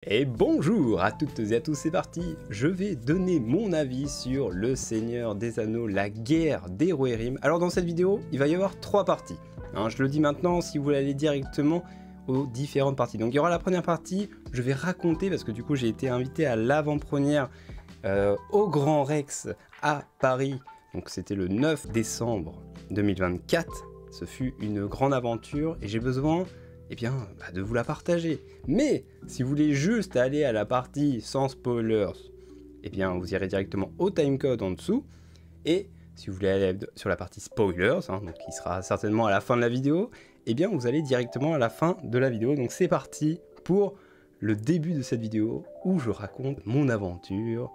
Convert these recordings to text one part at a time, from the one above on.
Et bonjour à toutes et à tous, c'est parti. Je vais donner mon avis sur Le Seigneur des Anneaux, la guerre des Rohirrim. Alors dans cette vidéo, il va y avoir 3 parties. Je le dis maintenant, si vous voulez aller directement aux différentes parties. Donc il y aura la première partie, je vais raconter, parce que du coup j'ai été invité à l'avant-première au Grand Rex à Paris. Donc c'était le 9 décembre 2024. Ce fut une grande aventure et j'ai besoin de vous la partager. Mais si vous voulez juste aller à la partie sans spoilers, vous irez directement au timecode en dessous. Et si vous voulez aller sur la partie spoilers, donc qui sera certainement à la fin de la vidéo, vous allez directement à la fin de la vidéo. Donc c'est parti pour le début de cette vidéo où je raconte mon aventure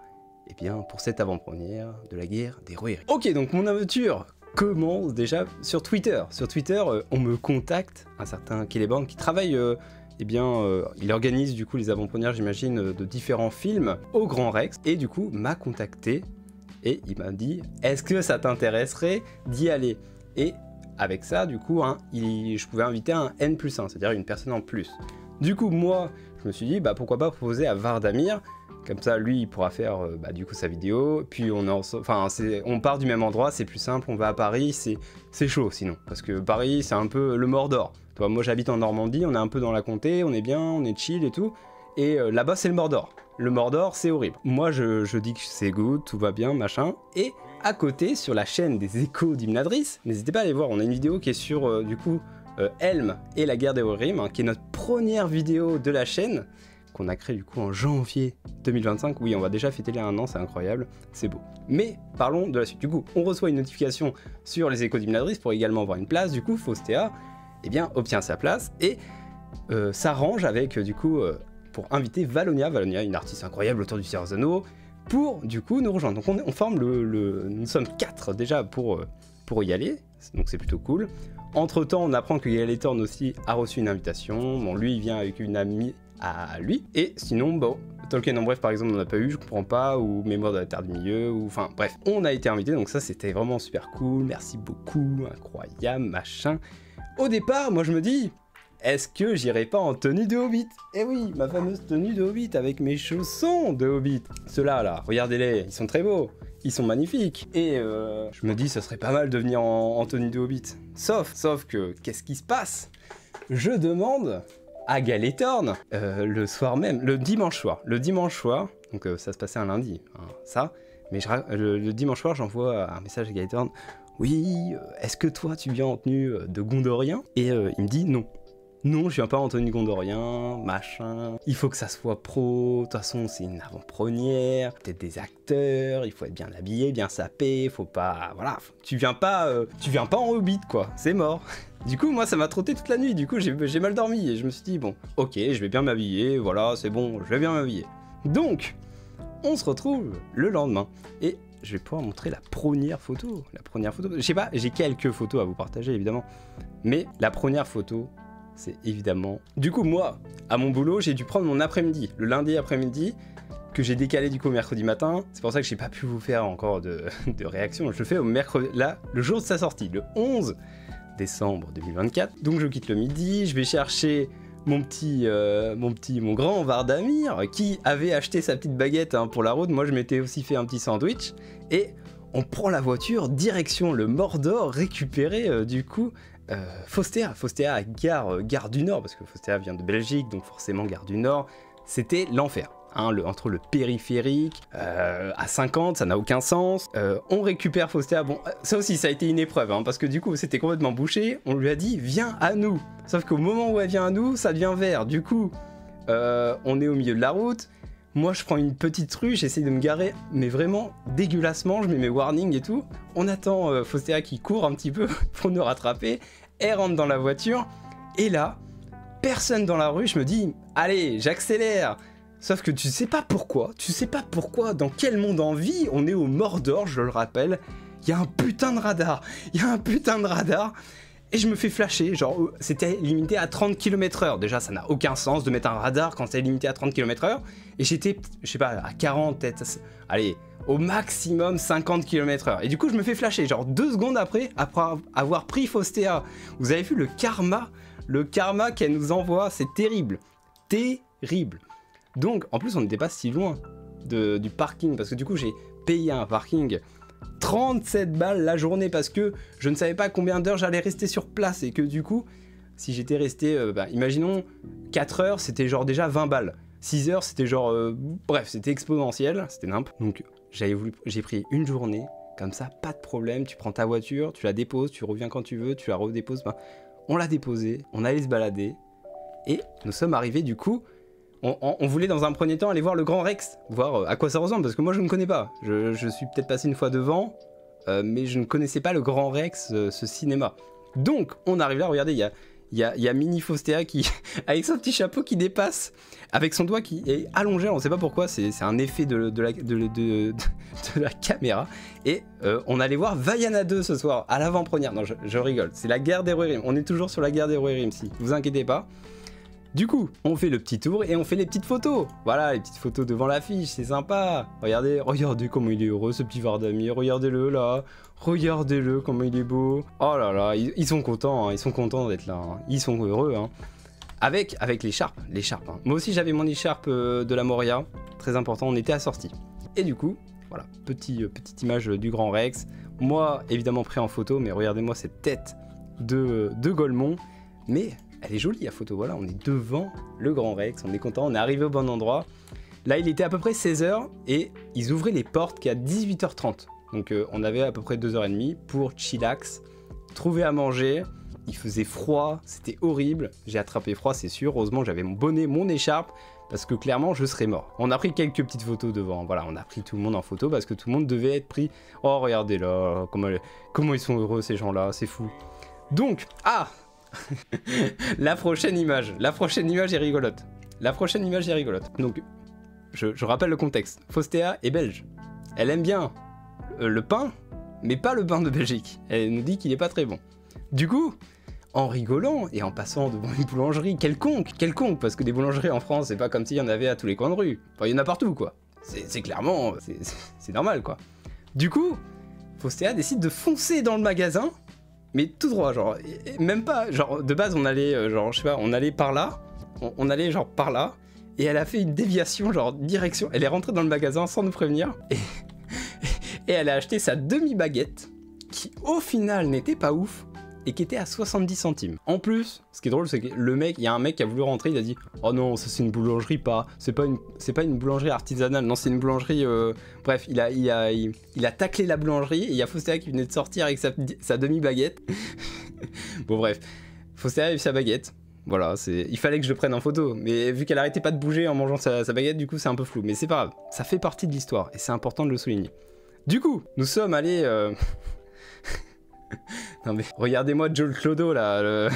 pour cette avant-première de la guerre des Rohirrim. Ok, donc mon aventure commence déjà sur Twitter. Sur Twitter, on me contacte, un certain Celeborn qui travaille, il organise du coup les avant-premières, j'imagine, de différents films au Grand Rex, et du coup m'a contacté et il m'a dit est-ce que ça t'intéresserait d'y aller? Et avec ça, du coup, je pouvais inviter un N+1, c'est-à-dire une personne en plus. Du coup, moi, je me suis dit pourquoi pas proposer à Vardamir. Comme ça, lui, il pourra faire du coup sa vidéo. Puis on part du même endroit, c'est plus simple. On va à Paris, c'est chaud sinon. Parce que Paris, c'est un peu le Mordor. Toi, moi, j'habite en Normandie, on est un peu dans la comté, on est bien, on est chill et tout. Et là-bas, c'est le Mordor. Le Mordor, c'est horrible. Moi, je dis que c'est good, tout va bien, machin. Et à côté, sur la chaîne des Échos d'Imladris, n'hésitez pas à aller voir. On a une vidéo qui est sur, Helm et la guerre des Rohirrim, qui est notre première vidéo de la chaîne, qu'on a créé du coup en janvier 2025. Oui, on va déjà fêter les 1 an, c'est incroyable, c'est beau. Mais parlons de la suite. Du coup, on reçoit une notification sur les Échos d'Imladris pour également avoir une place. Du coup, Faustea obtient sa place et s'arrange avec pour inviter Valonia, une artiste incroyable autour du Seigneur des Anneaux, pour du coup nous rejoindre. Donc on forme nous sommes 4 déjà pour y aller, donc c'est plutôt cool. Entre temps, on apprend que Galetorn aussi a reçu une invitation. Bon, lui il vient avec une amie à lui, et sinon Tolkien en bref par exemple on n'a pas eu, je comprends pas, ou Mémoire de la Terre du Milieu, ou enfin bref, on a été invité, donc ça c'était vraiment super cool, merci beaucoup, incroyable, machin. Au départ, moi je me dis, est-ce que j'irai pas en tenue de Hobbit? Eh oui, ma fameuse tenue de Hobbit avec mes chaussons de Hobbit. Ceux-là là, regardez-les, ils sont très beaux, ils sont magnifiques. Et je me dis, ça serait pas mal de venir en tenue de Hobbit. Sauf que, qu'est-ce qui se passe? Je demande à Galetorn, le soir même, le dimanche soir, donc ça se passait un lundi, mais le dimanche soir, j'envoie un message à Galetorn, oui, est-ce que toi tu viens en tenue de Gondorien? Et il me dit non. Non, je viens pas en tenue Gondorien, machin, il faut que ça soit pro, de toute façon c'est une avant-première, peut-être des acteurs, il faut être bien habillé, bien sapé, faut pas, voilà, tu viens pas en Hobbit quoi, c'est mort. Du coup, moi, ça m'a trotté toute la nuit, du coup, j'ai mal dormi, et je me suis dit, bon, ok, je vais bien m'habiller, voilà, c'est bon, je vais bien m'habiller. Donc, on se retrouve le lendemain, et je vais pouvoir montrer la première photo. Je sais pas, j'ai quelques photos à vous partager, évidemment, mais la première photo, c'est évidemment... Du coup, moi, à mon boulot, j'ai dû prendre mon après-midi, le lundi après-midi, que j'ai décalé du coup au mercredi matin, c'est pour ça que j'ai pas pu vous faire encore de réaction, je le fais au mercredi, là, le jour de sa sortie, le 11 décembre 2024. Donc je quitte le midi, je vais chercher mon grand Vardamir qui avait acheté sa petite baguette pour la route. Moi je m'étais aussi fait un petit sandwich et on prend la voiture direction le Mordor récupérer Faustea à gare du Nord, parce que Faustea vient de Belgique, donc forcément gare du Nord, c'était l'enfer. Entre le périphérique, à 50, ça n'a aucun sens. On récupère Faustea, bon, ça aussi, ça a été une épreuve, parce que du coup, c'était complètement bouché. On lui a dit, viens à nous. Sauf qu'au moment où elle vient à nous, ça devient vert. Du coup, on est au milieu de la route. Moi, je prends une petite rue, j'essaie de me garer, mais vraiment dégueulassement, je mets mes warnings et tout. On attend Faustea qui court un petit peu pour nous rattraper. Elle rentre dans la voiture. Et là, personne dans la rue, je me dis, allez, j'accélère. Sauf que tu sais pas pourquoi, dans quel monde en vie, on est au Mordor, je le rappelle, il y a un putain de radar, et je me fais flasher, genre c'était limité à 30 km/h, déjà ça n'a aucun sens de mettre un radar quand c'est limité à 30 km/h, et j'étais, je sais pas, à 40, peut-être, allez, au maximum 50 km/h, et du coup je me fais flasher, genre 2 secondes après avoir pris Faustea. Vous avez vu le karma qu'elle nous envoie, c'est terrible. Donc, en plus, on n'était pas si loin du parking, parce que du coup, j'ai payé un parking 37 balles la journée, parce que je ne savais pas combien d'heures j'allais rester sur place, et que du coup, si j'étais resté, imaginons, 4 heures, c'était genre déjà 20 balles. 6 heures, c'était genre... bref, c'était exponentiel, c'était nimp. Donc, j'ai pris une journée, comme ça, pas de problème, tu prends ta voiture, tu la déposes, tu reviens quand tu veux, tu la redéposes. On l'a déposée, on allait se balader, et nous sommes arrivés du coup... On voulait dans un premier temps aller voir le Grand Rex, voir à quoi ça ressemble, parce que moi je ne connais pas. Je suis peut-être passé une fois devant, mais je ne connaissais pas le Grand Rex, ce cinéma. Donc, on arrive là, regardez, il y a Mini Faustéa qui, avec son petit chapeau qui dépasse, avec son doigt qui est allongé, on ne sait pas pourquoi, c'est un effet de la caméra. Et on allait voir Vaiana 2 ce soir, à l'avant-première. Non, je rigole, c'est la guerre des Rohirrim. On est toujours sur la guerre des Rohirrim, si vous inquiétez pas. Du coup, on fait le petit tour et on fait les petites photos. Voilà, les petites photos devant l'affiche, c'est sympa. Regardez comment il est heureux, ce petit Vardamir. Regardez-le là. Regardez-le, comment il est beau. Oh là là, ils sont contents, hein. Ils sont contents d'être là. Hein. Ils sont heureux. Hein. Avec l'écharpe. Hein. Moi aussi, j'avais mon écharpe de la Moria. Très important, on était assortis. Et du coup, voilà, petite image du Grand Rex. Moi, évidemment, pris en photo, mais regardez-moi cette tête de Golemont. Mais... elle est jolie la photo, voilà, on est devant le Grand Rex, on est content, on est arrivé au bon endroit. Là, il était à peu près 16h et ils ouvraient les portes qu'à 18h30. Donc on avait à peu près 2h30 pour chillax, trouver à manger. Il faisait froid, c'était horrible. J'ai attrapé froid, c'est sûr. Heureusement, j'avais mon bonnet, mon écharpe, parce que clairement, je serais mort. On a pris quelques petites photos devant. Voilà, on a pris tout le monde en photo parce que tout le monde devait être pris. Oh, regardez là, comment ils sont heureux ces gens-là, c'est fou. Donc, la prochaine image est rigolote. Donc, je rappelle le contexte. Faustéa est belge. Elle aime bien le pain, mais pas le pain de Belgique. Elle nous dit qu'il est pas très bon. Du coup, en rigolant et en passant devant une boulangerie quelconque, parce que des boulangeries en France, c'est pas comme s'il y en avait à tous les coins de rue. Enfin, il y en a partout, quoi. C'est clairement... c'est normal, quoi. Du coup, Faustéa décide de foncer dans le magasin, mais tout droit, genre, même pas, genre, de base, on allait, genre, je sais pas, on allait par là, on allait, genre, par là, et elle a fait une déviation, genre, direction, elle est rentrée dans le magasin sans nous prévenir, et elle a acheté sa demi-baguette, qui, au final, n'était pas ouf, et qui était à 70 centimes. En plus, ce qui est drôle, c'est que il y a un mec qui a voulu rentrer, il a dit « Oh non, ça c'est une boulangerie, c'est pas une boulangerie artisanale, non c'est une boulangerie... Bref, il a taclé la boulangerie, et il y a Faustéa qui venait de sortir avec sa demi-baguette. Bon bref, Faustéa a eu sa baguette, voilà, il fallait que je le prenne en photo, mais vu qu'elle arrêtait pas de bouger en mangeant sa baguette, du coup c'est un peu flou, mais c'est pas grave, ça fait partie de l'histoire, et c'est important de le souligner. Du coup, nous sommes allés... Non mais regardez-moi Joel Clodo là.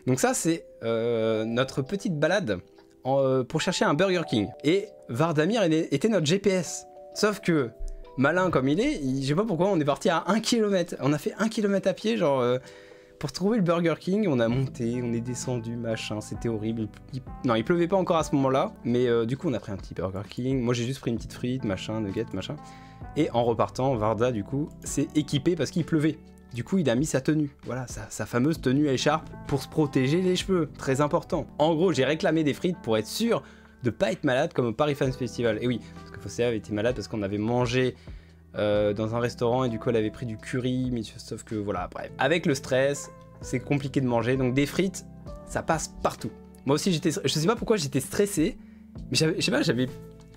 Donc ça c'est notre petite balade pour chercher un Burger King. Et Vardamir était notre GPS. Sauf que malin comme il est, je sais pas pourquoi on est parti à 1 km. On a fait 1 km à pied genre pour trouver le Burger King. On a monté, on est descendu, machin, c'était horrible. Non il pleuvait pas encore à ce moment-là. Mais du coup on a pris un petit Burger King. Moi j'ai juste pris une petite frite, machin, nugget, machin. Et en repartant, Varda du coup s'est équipé parce qu'il pleuvait. Du coup, il a mis sa tenue, voilà, sa fameuse tenue à écharpe pour se protéger les cheveux, très important. En gros, j'ai réclamé des frites pour être sûr de pas être malade comme au Paris Fans Festival. Et oui, parce que Faustéa avait été malade parce qu'on avait mangé dans un restaurant et du coup, elle avait pris du curry, mais sauf que voilà, bref. Avec le stress, c'est compliqué de manger, donc des frites, ça passe partout. Moi aussi, je sais pas pourquoi j'étais stressé, mais je sais pas,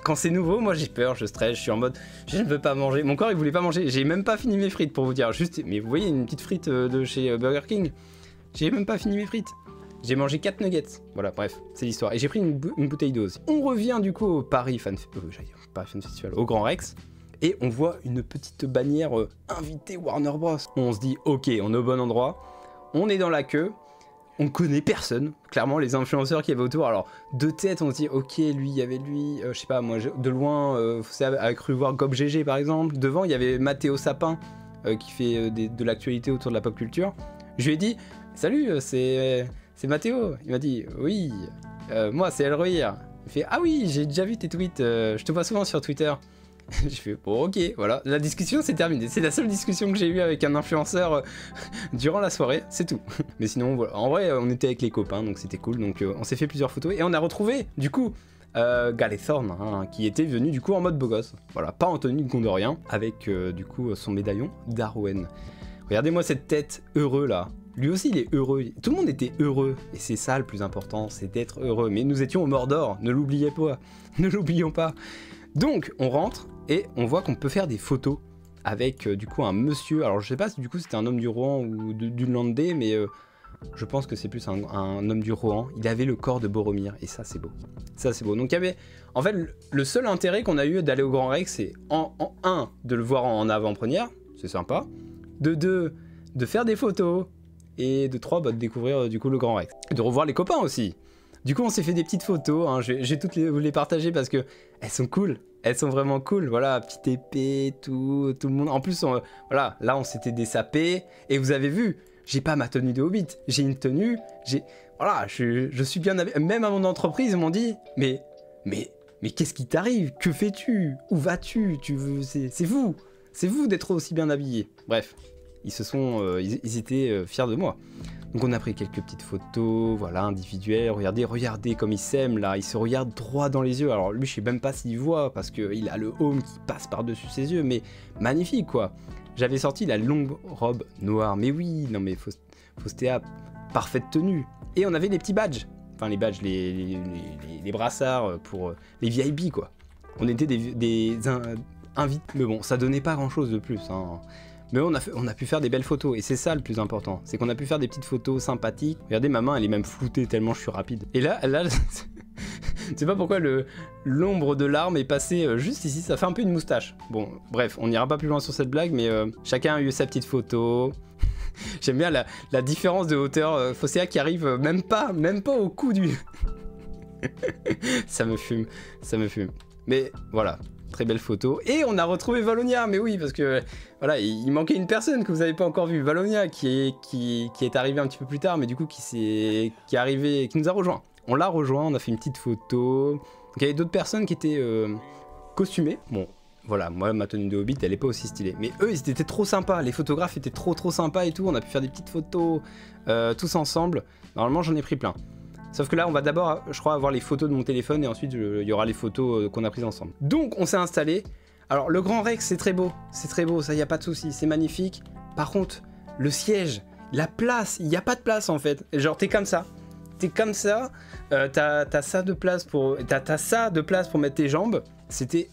quand c'est nouveau, moi j'ai peur, je stresse, je suis en mode je ne veux pas manger. Mon corps il voulait pas manger, j'ai même pas fini mes frites pour vous dire. Juste, mais vous voyez une petite frite de chez Burger King, j'ai même pas fini mes frites. J'ai mangé 4 nuggets. Voilà, bref, c'est l'histoire. Et j'ai pris une bouteille d'eau aussi. On revient du coup au Paris Fan Festival, au Grand Rex. Et on voit une petite bannière invité Warner Bros. On se dit ok, on est au bon endroit. On est dans la queue. On connaît personne, clairement les influenceurs qui avaient autour, alors de tête on se dit ok lui il y avait lui, je sais pas moi de loin, vous avez cru voir Gob GG par exemple, devant il y avait Mathéo Sapin qui fait de l'actualité autour de la pop culture, je lui ai dit salut c'est Mathéo, il m'a dit oui, moi c'est Elrohir, il fait ah oui j'ai déjà vu tes tweets, je te vois souvent sur Twitter. J'ai fait bon ok voilà, la discussion c'est terminé, c'est la seule discussion que j'ai eue avec un influenceur durant la soirée, c'est tout. Mais sinon voilà, en vrai on était avec les copains donc c'était cool, donc on s'est fait plusieurs photos et on a retrouvé du coup Galethorn, hein, qui était venu du coup en mode beau gosse. Voilà, pas en tenue de Gondorien, avec du coup son médaillon d'Arwen. Regardez-moi cette tête heureux là. Lui aussi il est heureux, tout le monde était heureux, et c'est ça le plus important, c'est d'être heureux. Mais nous étions au Mordor, ne l'oubliez pas, ne l'oublions pas. Donc on rentre et on voit qu'on peut faire des photos avec du coup un monsieur, alors je sais pas si du coup c'était un homme du Rohan ou du Landais, mais je pense que c'est plus un homme du Rohan. Il avait le corps de Boromir, et ça c'est beau. Ça c'est beau. Donc il y avait, en fait le seul intérêt qu'on a eu d'aller au Grand Rex, c'est un, de le voir en avant-première, c'est sympa, de deux, de faire des photos, et de 3, bah, de découvrir du coup le Grand Rex. De revoir les copains aussi. Du coup on s'est fait des petites photos, hein. J'ai toutes vous les partager parce que elles sont cool. Elles sont vraiment cool, voilà, petite épée, tout le monde. En plus, voilà, là on s'était dessapé. Et vous avez vu, j'ai pas ma tenue de Hobbit, j'ai une tenue, voilà, je suis bien habillé. Même à mon entreprise, ils m'ont dit, mais qu'est-ce qui t'arrive? Que fais-tu? Où vas-tu? C'est vous d'être aussi bien habillé. Bref. Ils étaient fiers de moi. Donc on a pris quelques petites photos, voilà, individuelles. Regardez comme il s'aime là, il se regarde droit dans les yeux. Alors lui, je sais même pas s'il voit parce qu'il a le home qui passe par-dessus ses yeux, mais magnifique quoi. J'avais sorti la longue robe noire, mais oui, non mais Faustéa, parfaite tenue. Et on avait les petits badges, enfin les badges, les brassards pour les VIP quoi. On était des invités, mais bon, ça donnait pas grand-chose de plus, hein. Mais on a pu faire des belles photos, et c'est ça le plus important, c'est qu'on a pu faire des petites photos sympathiques. Regardez, ma main elle est même floutée tellement je suis rapide. Et là je sais pas pourquoi l'ombre de l'arme est passée juste ici, ça fait un peu une moustache. Bon, bref, on n'ira pas plus loin sur cette blague, mais chacun a eu sa petite photo. J'aime bien la différence de hauteur, Faustéa qui arrive même pas au cou du... ça me fume. Mais voilà. Très belle photo. Et on a retrouvé Valonia, mais oui, parce que voilà, il manquait une personne que vous n'avez pas encore vue. Valonia qui est arrivée un petit peu plus tard, mais du coup qui nous a rejoint. On l'a rejoint, on a fait une petite photo. Donc, il y avait d'autres personnes qui étaient costumées. Bon, voilà, moi ma tenue de Hobbit, elle est pas aussi stylée. Mais eux, ils étaient trop sympas. Les photographes étaient trop sympas et tout. On a pu faire des petites photos tous ensemble. Normalement, j'en ai pris plein. Sauf que là, on va d'abord, je crois, avoir les photos de mon téléphone et ensuite, il y aura les photos qu'on a prises ensemble. Donc, on s'est installé. Alors, le Grand Rex, c'est très beau, ça, il n'y a pas de souci, c'est magnifique. Par contre, le siège, la place, il n'y a pas de place en fait. Genre, t'es comme ça, t'as ça de place pour mettre tes jambes. C'était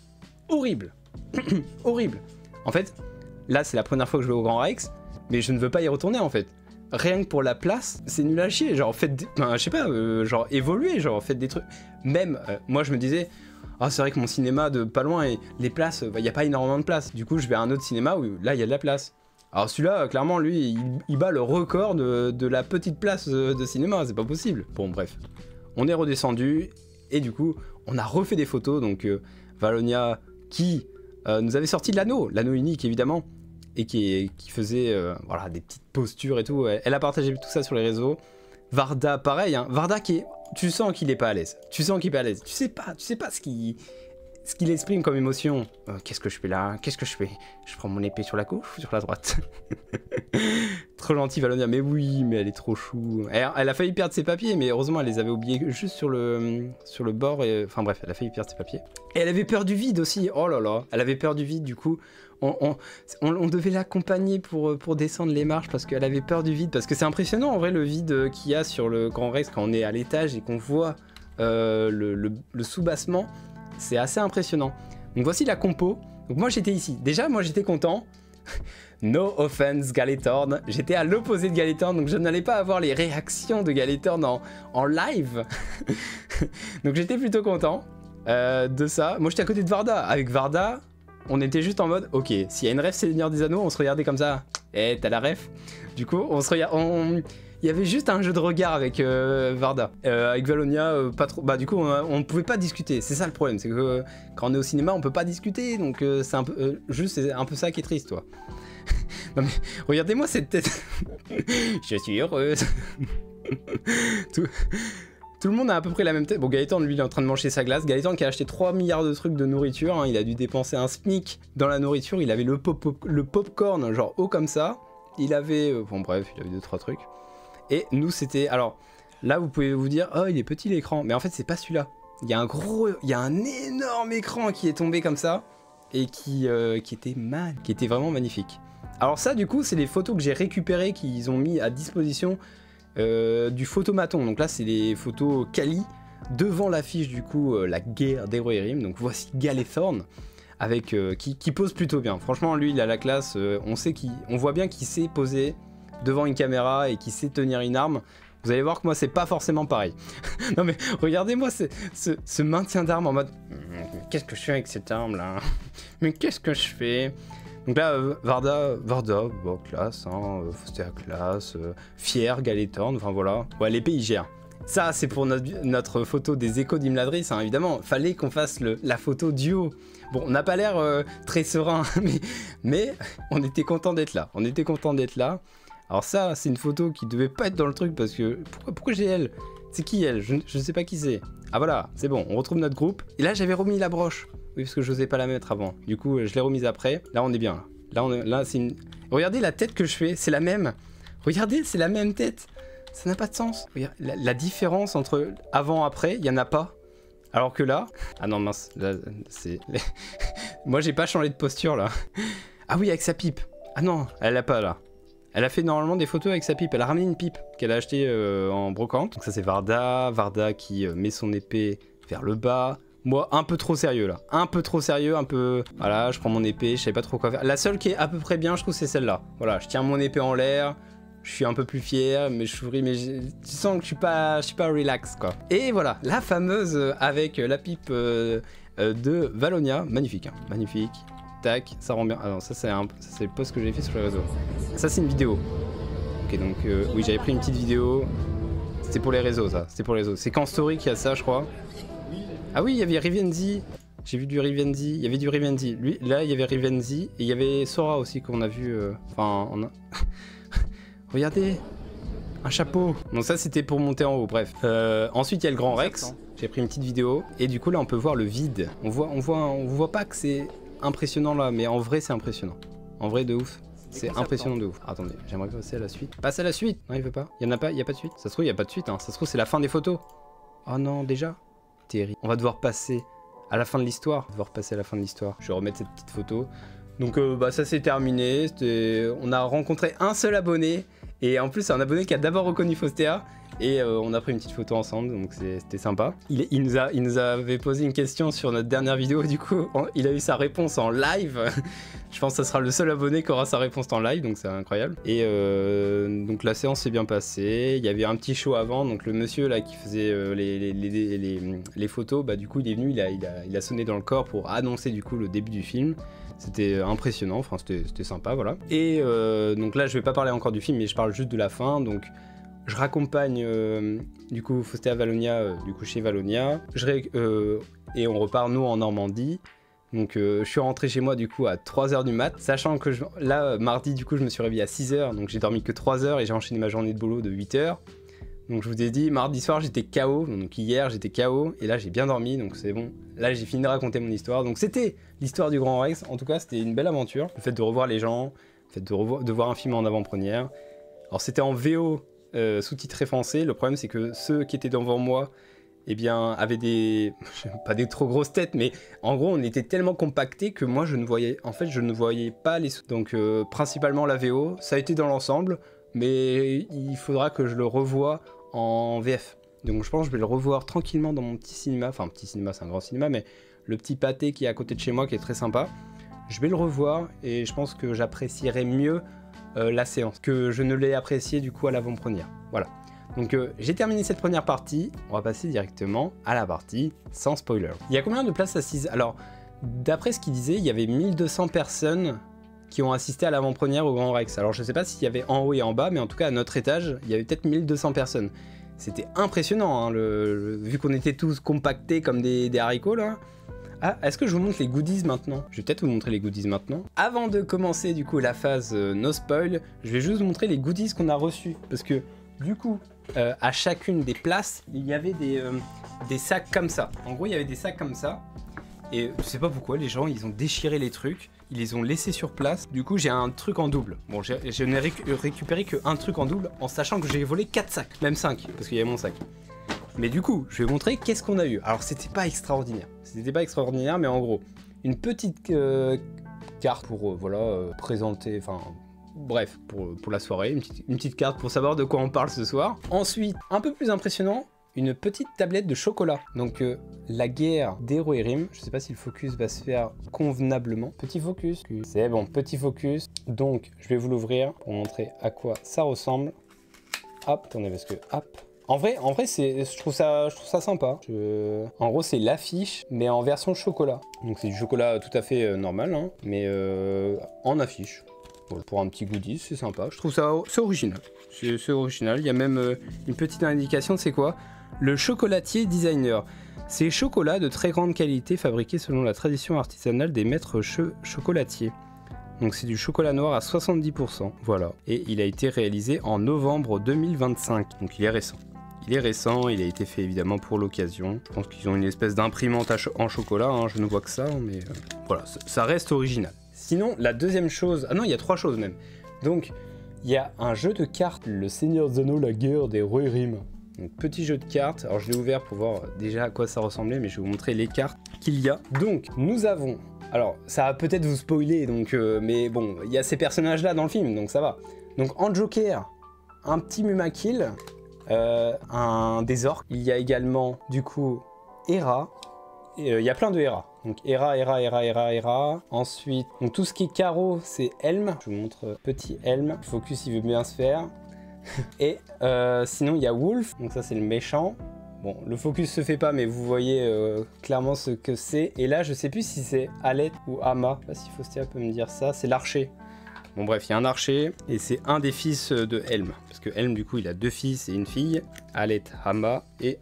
horrible, horrible. En fait, là, c'est la première fois que je vais au Grand Rex, mais je ne veux pas y retourner en fait. Rien que pour la place, c'est nul à chier. Genre, faites, je sais pas, genre, évoluez, genre, faites des trucs. Même, moi, je me disais, ah, c'est vrai que mon cinéma de pas loin, et les places, il n'y a pas énormément de place. Du coup, je vais à un autre cinéma où là, il y a de la place. Alors, celui-là, clairement, lui, il bat le record de la petite place de cinéma. C'est pas possible. Bon, bref. On est redescendu, et du coup, on a refait des photos. Donc, Valonia, qui nous avait sorti de l'anneau unique, évidemment. Et qui faisait voilà, des petites postures et tout. Elle a partagé tout ça sur les réseaux. Varda, pareil. Hein. Varda, tu sens qu'il est pas à l'aise. Tu sais pas ce qu'il exprime comme émotion. Qu'est-ce que je fais là? Qu'est-ce que je fais? Je prends mon épée sur la gauche ou sur la droite? Trop gentil, Valonia. Mais oui, mais elle est trop chou. Elle a failli perdre ses papiers, mais heureusement, elle les avait oubliés juste sur le bord. Enfin bref, elle a failli perdre ses papiers. Et elle avait peur du vide aussi. Oh là là. Elle avait peur du vide, du coup. On devait l'accompagner pour descendre les marches parce qu'elle avait peur du vide. Parce que c'est impressionnant en vrai le vide qu'il y a sur le Grand Rex quand on est à l'étage et qu'on voit le soubassement. C'est assez impressionnant. Donc voici la compo. Donc moi j'étais ici. Déjà moi j'étais content. No offense Galethorn. J'étais à l'opposé de Galethorn. Donc je n'allais pas avoir les réactions de Galethorn en live. Donc j'étais plutôt content de ça. Moi j'étais à côté de Varda. Avec Varda... On était juste en mode, ok, s'il y a une ref Seigneur des Anneaux, on se regardait comme ça. Eh, t'as la ref? Du coup, on se regarde. Il y avait juste un jeu de regard avec Varda. Avec Valonia, pas trop. Bah, du coup, on pouvait pas discuter. C'est ça le problème, c'est que quand on est au cinéma, on peut pas discuter. Donc, c'est un peu. Juste, c'est un peu ça qui est triste, toi. Non, mais regardez-moi cette tête. Je suis heureuse. Tout le monde a à peu près la même tête. Bon, Galethorn, lui, il est en train de manger sa glace. Galethorn qui a acheté 3 milliards de trucs de nourriture. Hein. Il a dû dépenser un SMIC dans la nourriture. Il avait le popcorn, genre haut comme ça. Il avait... bon, bref, il avait 2-3 trucs. Et nous, c'était... Alors, là, vous pouvez vous dire, oh, il est petit l'écran. Mais en fait, c'est pas celui-là. il y a un énorme écran qui est tombé comme ça et qui était vraiment magnifique. Alors ça du coup c'est les photos que j'ai récupérées qu'ils ont mis à disposition du photomaton. Donc là c'est les photos Kali devant l'affiche du coup la guerre d'Eroerim. Donc voici Galethorn avec qui pose plutôt bien. Franchement lui il a la classe, on voit bien qu'il sait poser devant une caméra et qu'il sait tenir une arme. Vous allez voir que moi c'est pas forcément pareil. Non mais regardez-moi ce maintien d'arme en mode qu'est-ce que je fais avec cette arme là? Mais qu'est-ce que je fais? Donc là Varda, bon, classe, hein, Fostea classe, fier, Galethorn, enfin voilà. Ouais l'épée il gère. Ça c'est pour notre photo des échos d'Imladris, hein, évidemment. Fallait qu'on fasse la photo duo. Bon on n'a pas l'air très serein, mais on était content d'être là. On était content d'être là. Alors ça, c'est une photo qui devait pas être dans le truc parce que... Pourquoi j'ai elle? C'est qui elle? Je ne sais pas qui c'est. Ah voilà, c'est bon, on retrouve notre groupe. Et là, j'avais remis la broche. Oui, parce que je n'osais pas la mettre avant. Du coup, je l'ai remise après. Là, on est bien. Là, c'est une... Regardez la tête que je fais, c'est la même. Regardez, c'est la même tête. Ça n'a pas de sens. Regarde, la différence entre avant et après, il n'y en a pas. Alors que là... Ah non, mince. Là, c'est... Moi, j'ai pas changé de posture, là. Ah oui, avec sa pipe. Ah non, elle l'a pas, là. Elle a fait normalement des photos avec sa pipe. Elle a ramené une pipe qu'elle a achetée en brocante. Donc ça c'est Varda. Varda qui met son épée vers le bas. Moi un peu trop sérieux là. Un peu trop sérieux, un peu... Voilà, je prends mon épée, je savais pas trop quoi faire. La seule qui est à peu près bien je trouve c'est celle-là. Voilà, je tiens mon épée en l'air. Je suis un peu plus fier, mais je souris, mais tu sens que je suis pas relax quoi. Et voilà, la fameuse avec la pipe de Valonia. Magnifique, hein. Magnifique. Tac, ça rend bien. Alors ça c'est le post que j'ai fait sur les réseaux. Ça c'est une vidéo. Ok donc oui j'avais pris une petite vidéo. C'était pour les réseaux ça. C'était pour les réseaux. C'est qu'en story qu'il y a ça je crois. Ah oui il y avait Rivenzi. J'ai vu du Rivenzi. Il y avait du Rivenzi. Lui là il y avait Rivenzi et il y avait Sora aussi qu'on a vu. Enfin on a. Regardez. Un chapeau. Donc ça c'était pour monter en haut. Bref. Ensuite il y a le Grand Rex. J'ai pris une petite vidéo et du coup là on peut voir le vide. On voit pas que c'est impressionnant là, mais en vrai c'est impressionnant. En vrai de ouf. C'est impressionnant de ouf. Attendez, j'aimerais passer à la suite. Passe à la suite. Non, il veut pas. Il y en a pas, il y a pas de suite. Ça se trouve, il y a pas de suite. Hein. Ça se trouve, c'est la fin des photos. Oh non, déjà. Terrible. On va devoir passer à la fin de l'histoire. Je vais remettre cette petite photo. Donc bah ça c'est terminé. On a rencontré un seul abonné. Et en plus, c'est un abonné qui a d'abord reconnu Fostea. Et on a pris une petite photo ensemble, donc c'était sympa. Il nous avait posé une question sur notre dernière vidéo, du coup, il a eu sa réponse en live. Je pense que ce sera le seul abonné qui aura sa réponse en live, donc c'est incroyable. Et donc la séance s'est bien passée. Il y avait un petit show avant, donc le monsieur là qui faisait les photos, bah du coup il est venu, il a sonné dans le corps pour annoncer du coup le début du film. C'était impressionnant, enfin c'était sympa, voilà. Et donc là je vais pas parler encore du film, mais je parle juste de la fin, donc... Je raccompagne du coup Fostea Valonia, du coup chez Valonia, et on repart nous en Normandie. Donc je suis rentré chez moi du coup à 3h du mat, sachant que là mardi du coup je me suis réveillé à 6h, donc j'ai dormi que 3h et j'ai enchaîné ma journée de boulot de 8h. Donc je vous ai dit, mardi soir j'étais KO, donc hier j'étais KO, et là j'ai bien dormi, donc c'est bon. Là j'ai fini de raconter mon histoire, donc c'était l'histoire du Grand Rex, en tout cas c'était une belle aventure. Le fait de revoir les gens, le fait de voir un film en avant-première. Alors c'était en VO, sous-titré français. Le problème c'est que ceux qui étaient devant moi eh bien avaient pas des trop grosses têtes, mais en gros on était tellement compactés que moi je ne voyais pas les sous. Donc principalement la VO, ça a été dans l'ensemble, mais il faudra que je le revoie en VF. Donc je pense que je vais le revoir tranquillement dans mon petit cinéma, enfin petit cinéma c'est un grand cinéma, mais le petit pâté qui est à côté de chez moi qui est très sympa. Je vais le revoir et je pense que j'apprécierai mieux la séance, que je ne l'ai apprécié du coup à l'avant-première. Voilà. Donc j'ai terminé cette première partie, on va passer directement à la partie sans spoiler. Il y a combien de places assises? Alors, d'après ce qu'il disait, il y avait 1200 personnes qui ont assisté à l'avant-première au Grand Rex. Alors je sais pas s'il y avait en haut et en bas, mais en tout cas à notre étage, il y avait peut-être 1200 personnes. C'était impressionnant, hein, vu qu'on était tous compactés comme des haricots là. Ah, est-ce que je vous montre les goodies maintenant? Je vais peut-être vous montrer les goodies maintenant. Avant de commencer du coup la phase no spoil, je vais juste vous montrer les goodies qu'on a reçus. Parce que du coup, à chacune des places, il y avait des sacs comme ça. En gros, il y avait des sacs comme ça. Et je sais pas pourquoi, les gens, ils ont déchiré les trucs. Ils les ont laissés sur place. Du coup, j'ai un truc en double. Bon, je n'ai récupéré qu'un truc en double en sachant que j'ai volé 4 sacs. Même 5, parce qu'il y avait mon sac. Mais du coup, je vais vous montrer qu'est-ce qu'on a eu. Alors c'était pas extraordinaire. C'était pas extraordinaire, mais en gros, une petite carte pour présenter, enfin bref, pour la soirée, une petite carte pour savoir de quoi on parle ce soir. Ensuite, un peu plus impressionnant, une petite tablette de chocolat. Donc la guerre des Rohirrim. Je sais pas si le focus va se faire convenablement. Petit focus. C'est bon, petit focus. Donc je vais vous l'ouvrir pour montrer à quoi ça ressemble. Hop, attendez parce que hop. En vrai je trouve ça sympa. En gros c'est l'affiche mais en version chocolat. Donc c'est du chocolat tout à fait normal, hein, mais en affiche. Bon, pour un petit goodies, c'est sympa. Je trouve ça c'est original. C'est original. Il y a même une petite indication, c'est quoi? Le chocolatier designer. C'est chocolat de très grande qualité fabriqué selon la tradition artisanale des maîtres chocolatiers. Donc c'est du chocolat noir à 70%. Voilà. Et il a été réalisé en novembre 2025. Donc il est récent. Il est récent, il a été fait évidemment pour l'occasion. Je pense qu'ils ont une espèce d'imprimante en chocolat, hein, je ne vois que ça, mais voilà, ça reste original. Sinon, la deuxième chose... Ah non, il y a 3 choses même. Donc, il y a un jeu de cartes, Le Seigneur des Anneaux, la guerre des Rohirrim. Donc, petit jeu de cartes. Alors, je l'ai ouvert pour voir déjà à quoi ça ressemblait, mais je vais vous montrer les cartes qu'il y a. Donc, nous avons... Alors, ça va peut-être vous spoiler, donc, mais bon, il y a ces personnages-là dans le film, donc ça va. Donc, en Joker, un petit Mumakil, des orques. Il y a également, du coup, Hera. Il y a plein de Hera. Donc Hera. Ensuite, donc tout ce qui est carreau, c'est Helm. Je vous montre petit Helm. Le focus, il veut bien se faire. Et sinon, il y a Wolf. Donc ça, c'est le méchant. Bon, le focus se fait pas, mais vous voyez clairement ce que c'est. Et là, je sais plus si c'est Alet ou Hama. Je sais pas si Faustia peut me dire ça. C'est l'archer. Bon bref, il y a un archer. Et c'est un des fils de Helm. Parce que Helm, du coup, il a 2 fils et une fille. Alet, Hama et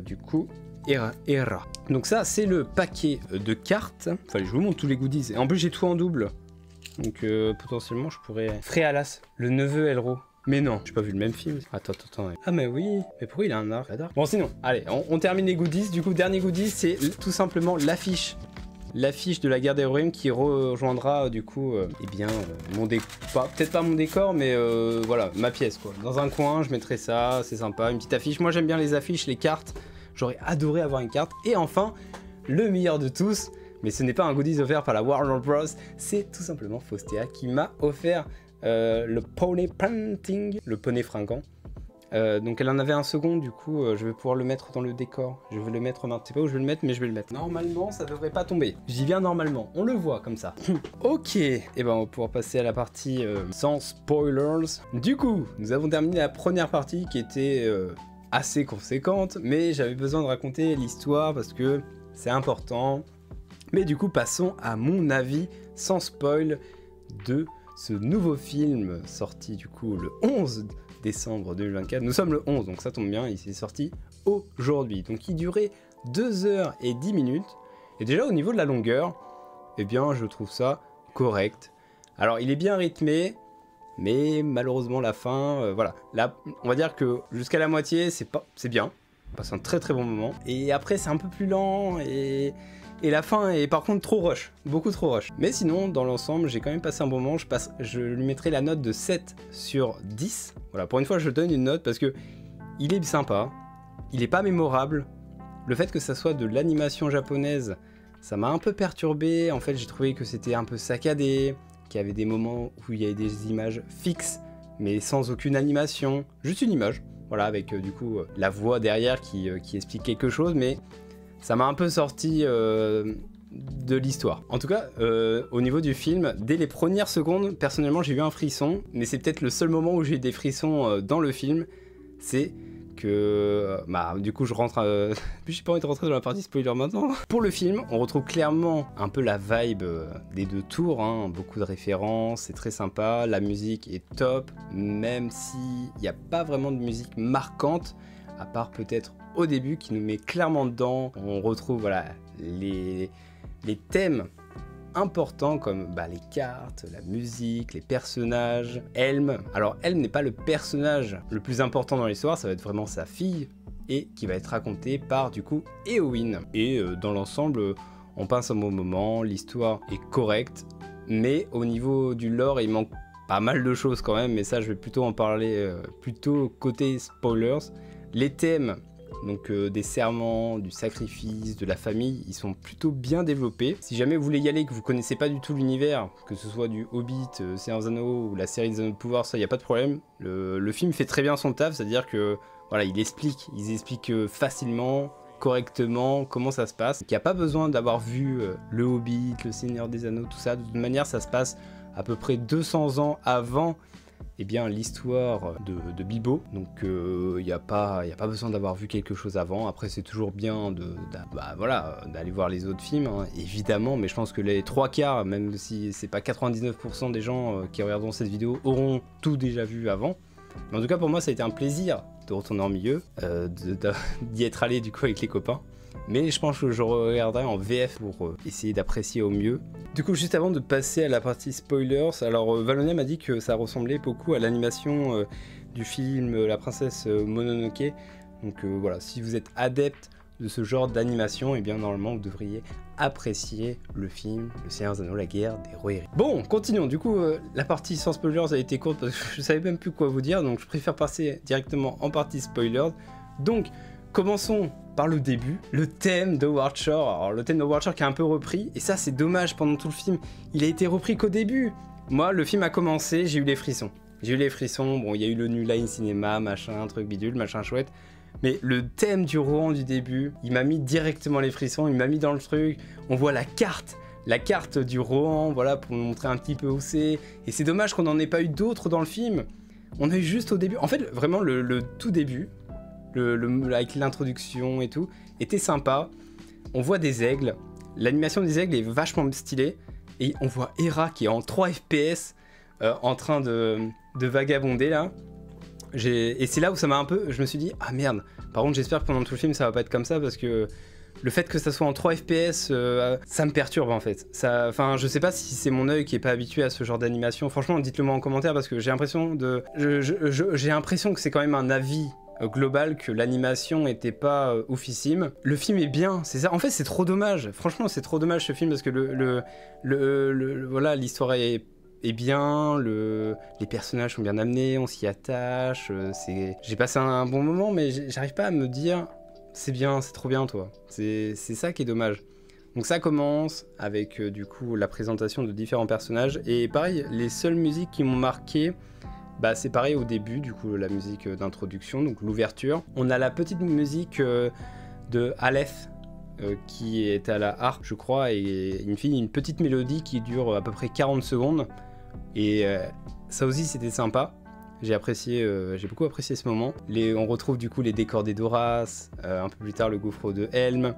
du coup... Hera. Donc ça c'est le paquet de cartes. Enfin je vous montre tous les goodies. Et en plus j'ai tout en double. Donc potentiellement je pourrais... Fréalas, le neveu Elro. Mais non, j'ai pas vu le même film. Attends. Ah mais oui, mais pourquoi il a un arc? Bon sinon, allez, on termine les goodies. Du coup, dernier goodies, c'est tout simplement l'affiche. L'affiche de la guerre des Rohirrim qui rejoindra du coup, mon décor. Peut-être pas mon décor, mais voilà, ma pièce quoi. Dans un coin, je mettrai ça, c'est sympa. Une petite affiche. Moi j'aime bien les affiches, les cartes. J'aurais adoré avoir une carte. Et enfin, le meilleur de tous, mais ce n'est pas un goodies offert par la Warner Bros, c'est tout simplement Faustia qui m'a offert le poney painting, le poney fringant. Donc elle en avait un second, du coup je vais pouvoir le mettre dans le décor. Je vais le mettre, je sais pas où je vais le mettre, mais je vais le mettre. Normalement ça devrait pas tomber. J'y viens normalement, on le voit comme ça. Ok, et ben on va pouvoir passer à la partie sans spoilers. Du coup, nous avons terminé la première partie qui était... assez conséquente, mais j'avais besoin de raconter l'histoire parce que c'est important. Mais du coup, passons à mon avis sans spoil de ce nouveau film sorti du coup le 11 décembre 2024. Nous sommes le 11, donc ça tombe bien, il s'est sorti aujourd'hui. Donc il durait 2h10. Et déjà au niveau de la longueur, eh bien je trouve ça correct. Alors il est bien rythmé, mais malheureusement la fin, voilà. Là, on va dire que jusqu'à la moitié, c'est bien. On passe un très bon moment. Et après, c'est un peu plus lent et la fin est par contre trop rush, beaucoup trop rush. Mais sinon, dans l'ensemble, j'ai quand même passé un bon moment. Je lui mettrai la note de 7 sur 10. Voilà, pour une fois, je donne une note parce que il est sympa, il est pas mémorable. Le fait que ça soit de l'animation japonaise, ça m'a un peu perturbé. En fait, j'ai trouvé que c'était un peu saccadé, qu'il y avait des moments où il y avait des images fixes, mais sans aucune animation, juste une image, voilà, avec du coup la voix derrière qui explique quelque chose, mais ça m'a un peu sorti de l'histoire. En tout cas, au niveau du film, dès les premières secondes, personnellement j'ai eu un frisson, mais c'est peut-être le seul moment où j'ai eu des frissons dans le film, c'est que du coup je rentre j'ai pas envie de rentrer dans la partie spoiler maintenant. Pour le film, on retrouve clairement un peu la vibe des 2 tours, hein, beaucoup de références, c'est très sympa, la musique est top, même s'il n'y a pas vraiment de musique marquante, à part peut-être au début qui nous met clairement dedans. On retrouve voilà, les thèmes importants comme les cartes, la musique, les personnages, Helm. Alors Helm n'est pas le personnage le plus important dans l'histoire, ça va être vraiment sa fille et qui va être racontée par du coup Éowyn. Et dans l'ensemble, on passe un bon moment, l'histoire est correcte, mais au niveau du lore, il manque pas mal de choses quand même, mais ça je vais plutôt en parler plutôt côté spoilers. Les thèmes donc des serments, du sacrifice, de la famille, ils sont plutôt bien développés. Si jamais vous voulez y aller, que vous connaissez pas du tout l'univers, que ce soit du Hobbit, Seigneur des Anneaux ou la série des Anneaux de Pouvoir, ça y a pas de problème. Le film fait très bien son taf, c'est-à-dire que voilà, ils expliquent facilement, correctement comment ça se passe. Il n'y a pas besoin d'avoir vu le Hobbit, le Seigneur des Anneaux, tout ça. De toute manière, ça se passe à peu près 200 ans avant l'histoire de Bilbo. Donc il n'y a pas besoin d'avoir vu quelque chose avant. Après, c'est toujours bien d'aller voir les autres films, hein, évidemment, mais je pense que les 3/4, même si c'est pas 99% des gens qui regarderont cette vidéo, auront tout déjà vu avant. Mais en tout cas, pour moi, ça a été un plaisir de retourner en milieu, d'y être allé du coup avec les copains. Mais je pense que je regarderai en VF pour essayer d'apprécier au mieux. Du coup, juste avant de passer à la partie spoilers, alors Valonia m'a dit que ça ressemblait beaucoup à l'animation du film La Princesse Mononoke. Donc voilà, si vous êtes adepte de ce genre d'animation, et bien normalement vous devriez apprécier le film Le Seigneur des Anneaux, la guerre des Rohirrim. Bon, continuons. Du coup, la partie sans spoilers a été courte parce que je savais même plus quoi vous dire, donc je préfère passer directement en partie spoilers. Donc, commençons par le début, le thème de Howard Shore. Alors le thème de Howard Shore qui est un peu repris, et ça c'est dommage pendant tout le film, il a été repris qu'au début. Moi, le film a commencé, j'ai eu les frissons. Bon, il y a eu le New Line Cinema, machin, truc bidule, machin chouette. Mais le thème du Rohan du début, il m'a mis directement les frissons, il m'a mis dans le truc. On voit la carte du Rohan, voilà, pour nous montrer un petit peu où c'est. Et c'est dommage qu'on n'en ait pas eu d'autres dans le film. On a eu juste au début. En fait, vraiment, le tout début, avec l'introduction et tout, était sympa. On voit des aigles. L'animation des aigles est vachement stylée. Et on voit Hera qui est en 3 FPS en train de vagabonder là. Et c'est là où ça m'a un peu... Je me suis dit, ah merde, par contre j'espère que pendant tout le film ça va pas être comme ça parce que le fait que ça soit en 3 FPS, ça me perturbe en fait. Enfin, je sais pas si c'est mon œil qui est pas habitué à ce genre d'animation. Franchement, dites-le moi en commentaire parce que j'ai l'impression j'ai l'impression que c'est quand même un avis global que l'animation était pas oufissime. Le film est bien, c'est ça. En fait, c'est trop dommage. Franchement, c'est trop dommage ce film parce que voilà, l'histoire est bien, les personnages sont bien amenés, on s'y attache, j'ai passé un bon moment, mais j'arrive pas à me dire c'est bien, c'est trop bien toi. C'est ça qui est dommage. Donc ça commence avec du coup la présentation de différents personnages, et pareil, les seules musiques qui m'ont marqué, bah c'est pareil au début, du coup la musique d'introduction, donc l'ouverture. On a la petite musique de Aleph, qui est à la harpe je crois, et une petite mélodie qui dure à peu près 40 secondes. Et ça aussi c'était sympa, j'ai beaucoup apprécié ce moment. On retrouve du coup les décors des Doras, un peu plus tard le gouffre de Helm,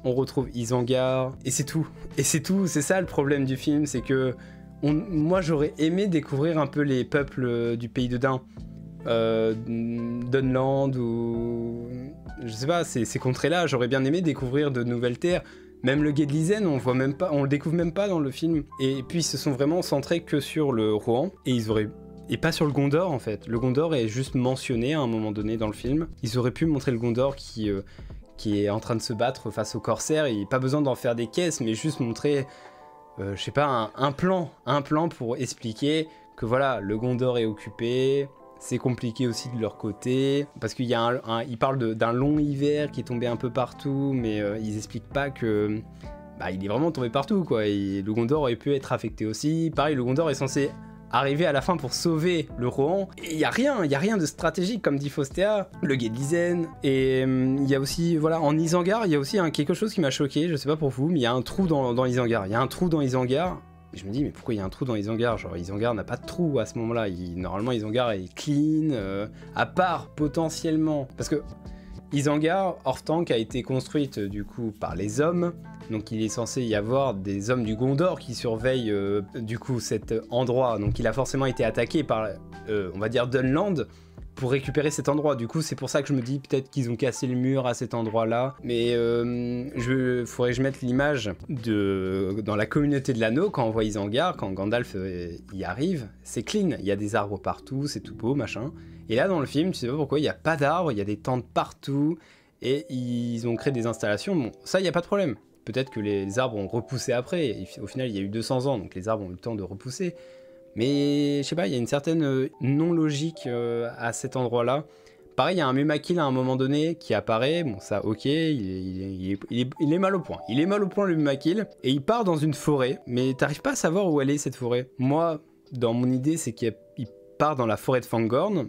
on retrouve Isengard, et c'est tout, c'est ça le problème du film, c'est que moi j'aurais aimé découvrir un peu les peuples du pays de Dain, Dunland ou... je sais pas, ces contrées-là, j'aurais bien aimé découvrir de nouvelles terres. Même le Gedlizen, on le découvre même pas dans le film. Et puis ils se sont vraiment centrés que sur le Rohan, et pas sur le Gondor en fait. Le Gondor est juste mentionné à un moment donné dans le film. Ils auraient pu montrer le Gondor qui est en train de se battre face aux corsaires, et pas besoin d'en faire des caisses, mais juste montrer, je sais pas, un plan pour expliquer que voilà, le Gondor est occupé. C'est compliqué aussi de leur côté, parce qu'il y a ils parlent d'un long hiver qui est tombé un peu partout, mais ils expliquent pas que il est vraiment tombé partout quoi. Et le Gondor aurait pu être affecté aussi. Pareil, le Gondor est censé arriver à la fin pour sauver le Rohan, et il y a rien de stratégique comme dit Faustea, le Gedlizen. Et il y a aussi, voilà, en Isengard, il y a aussi quelque chose qui m'a choqué, je sais pas pour vous, mais il y a un trou dans Isengard. Il y a un trou dans Isengard. Et je me dis, mais pourquoi il y a un trou dans Isengard? Genre, Isengard n'a pas de trou à ce moment-là. Normalement, Isengard est clean, à part potentiellement. Parce que Isengard, hors tank, a été construite du coup par les hommes. Donc il est censé y avoir des hommes du Gondor qui surveillent du coup cet endroit. Donc il a forcément été attaqué par, on va dire, Dunland, pour récupérer cet endroit. Du coup, c'est pour ça que je me dis peut-être qu'ils ont cassé le mur à cet endroit-là. Mais faudrait que je mette l'image dans la communauté de l'anneau, quand on voit Isengard, quand Gandalf y arrive, c'est clean. Il y a des arbres partout, c'est tout beau, machin. Et là, dans le film, tu sais pas pourquoi, il n'y a pas d'arbres, il y a des tentes partout, et ils ont créé des installations. Bon, ça, il n'y a pas de problème. Peut-être que les arbres ont repoussé après. Et au final, il y a eu 200 ans, donc les arbres ont eu le temps de repousser. Mais je sais pas, il y a une certaine non-logique à cet endroit-là. pareil, il y a un Mumakil à un moment donné qui apparaît, bon ça ok, il est mal au point. Il est mal au point le Mumakil, et il part dans une forêt, mais t'arrives pas à savoir où elle est cette forêt. Moi, dans mon idée, c'est qu'il part dans la forêt de Fangorn,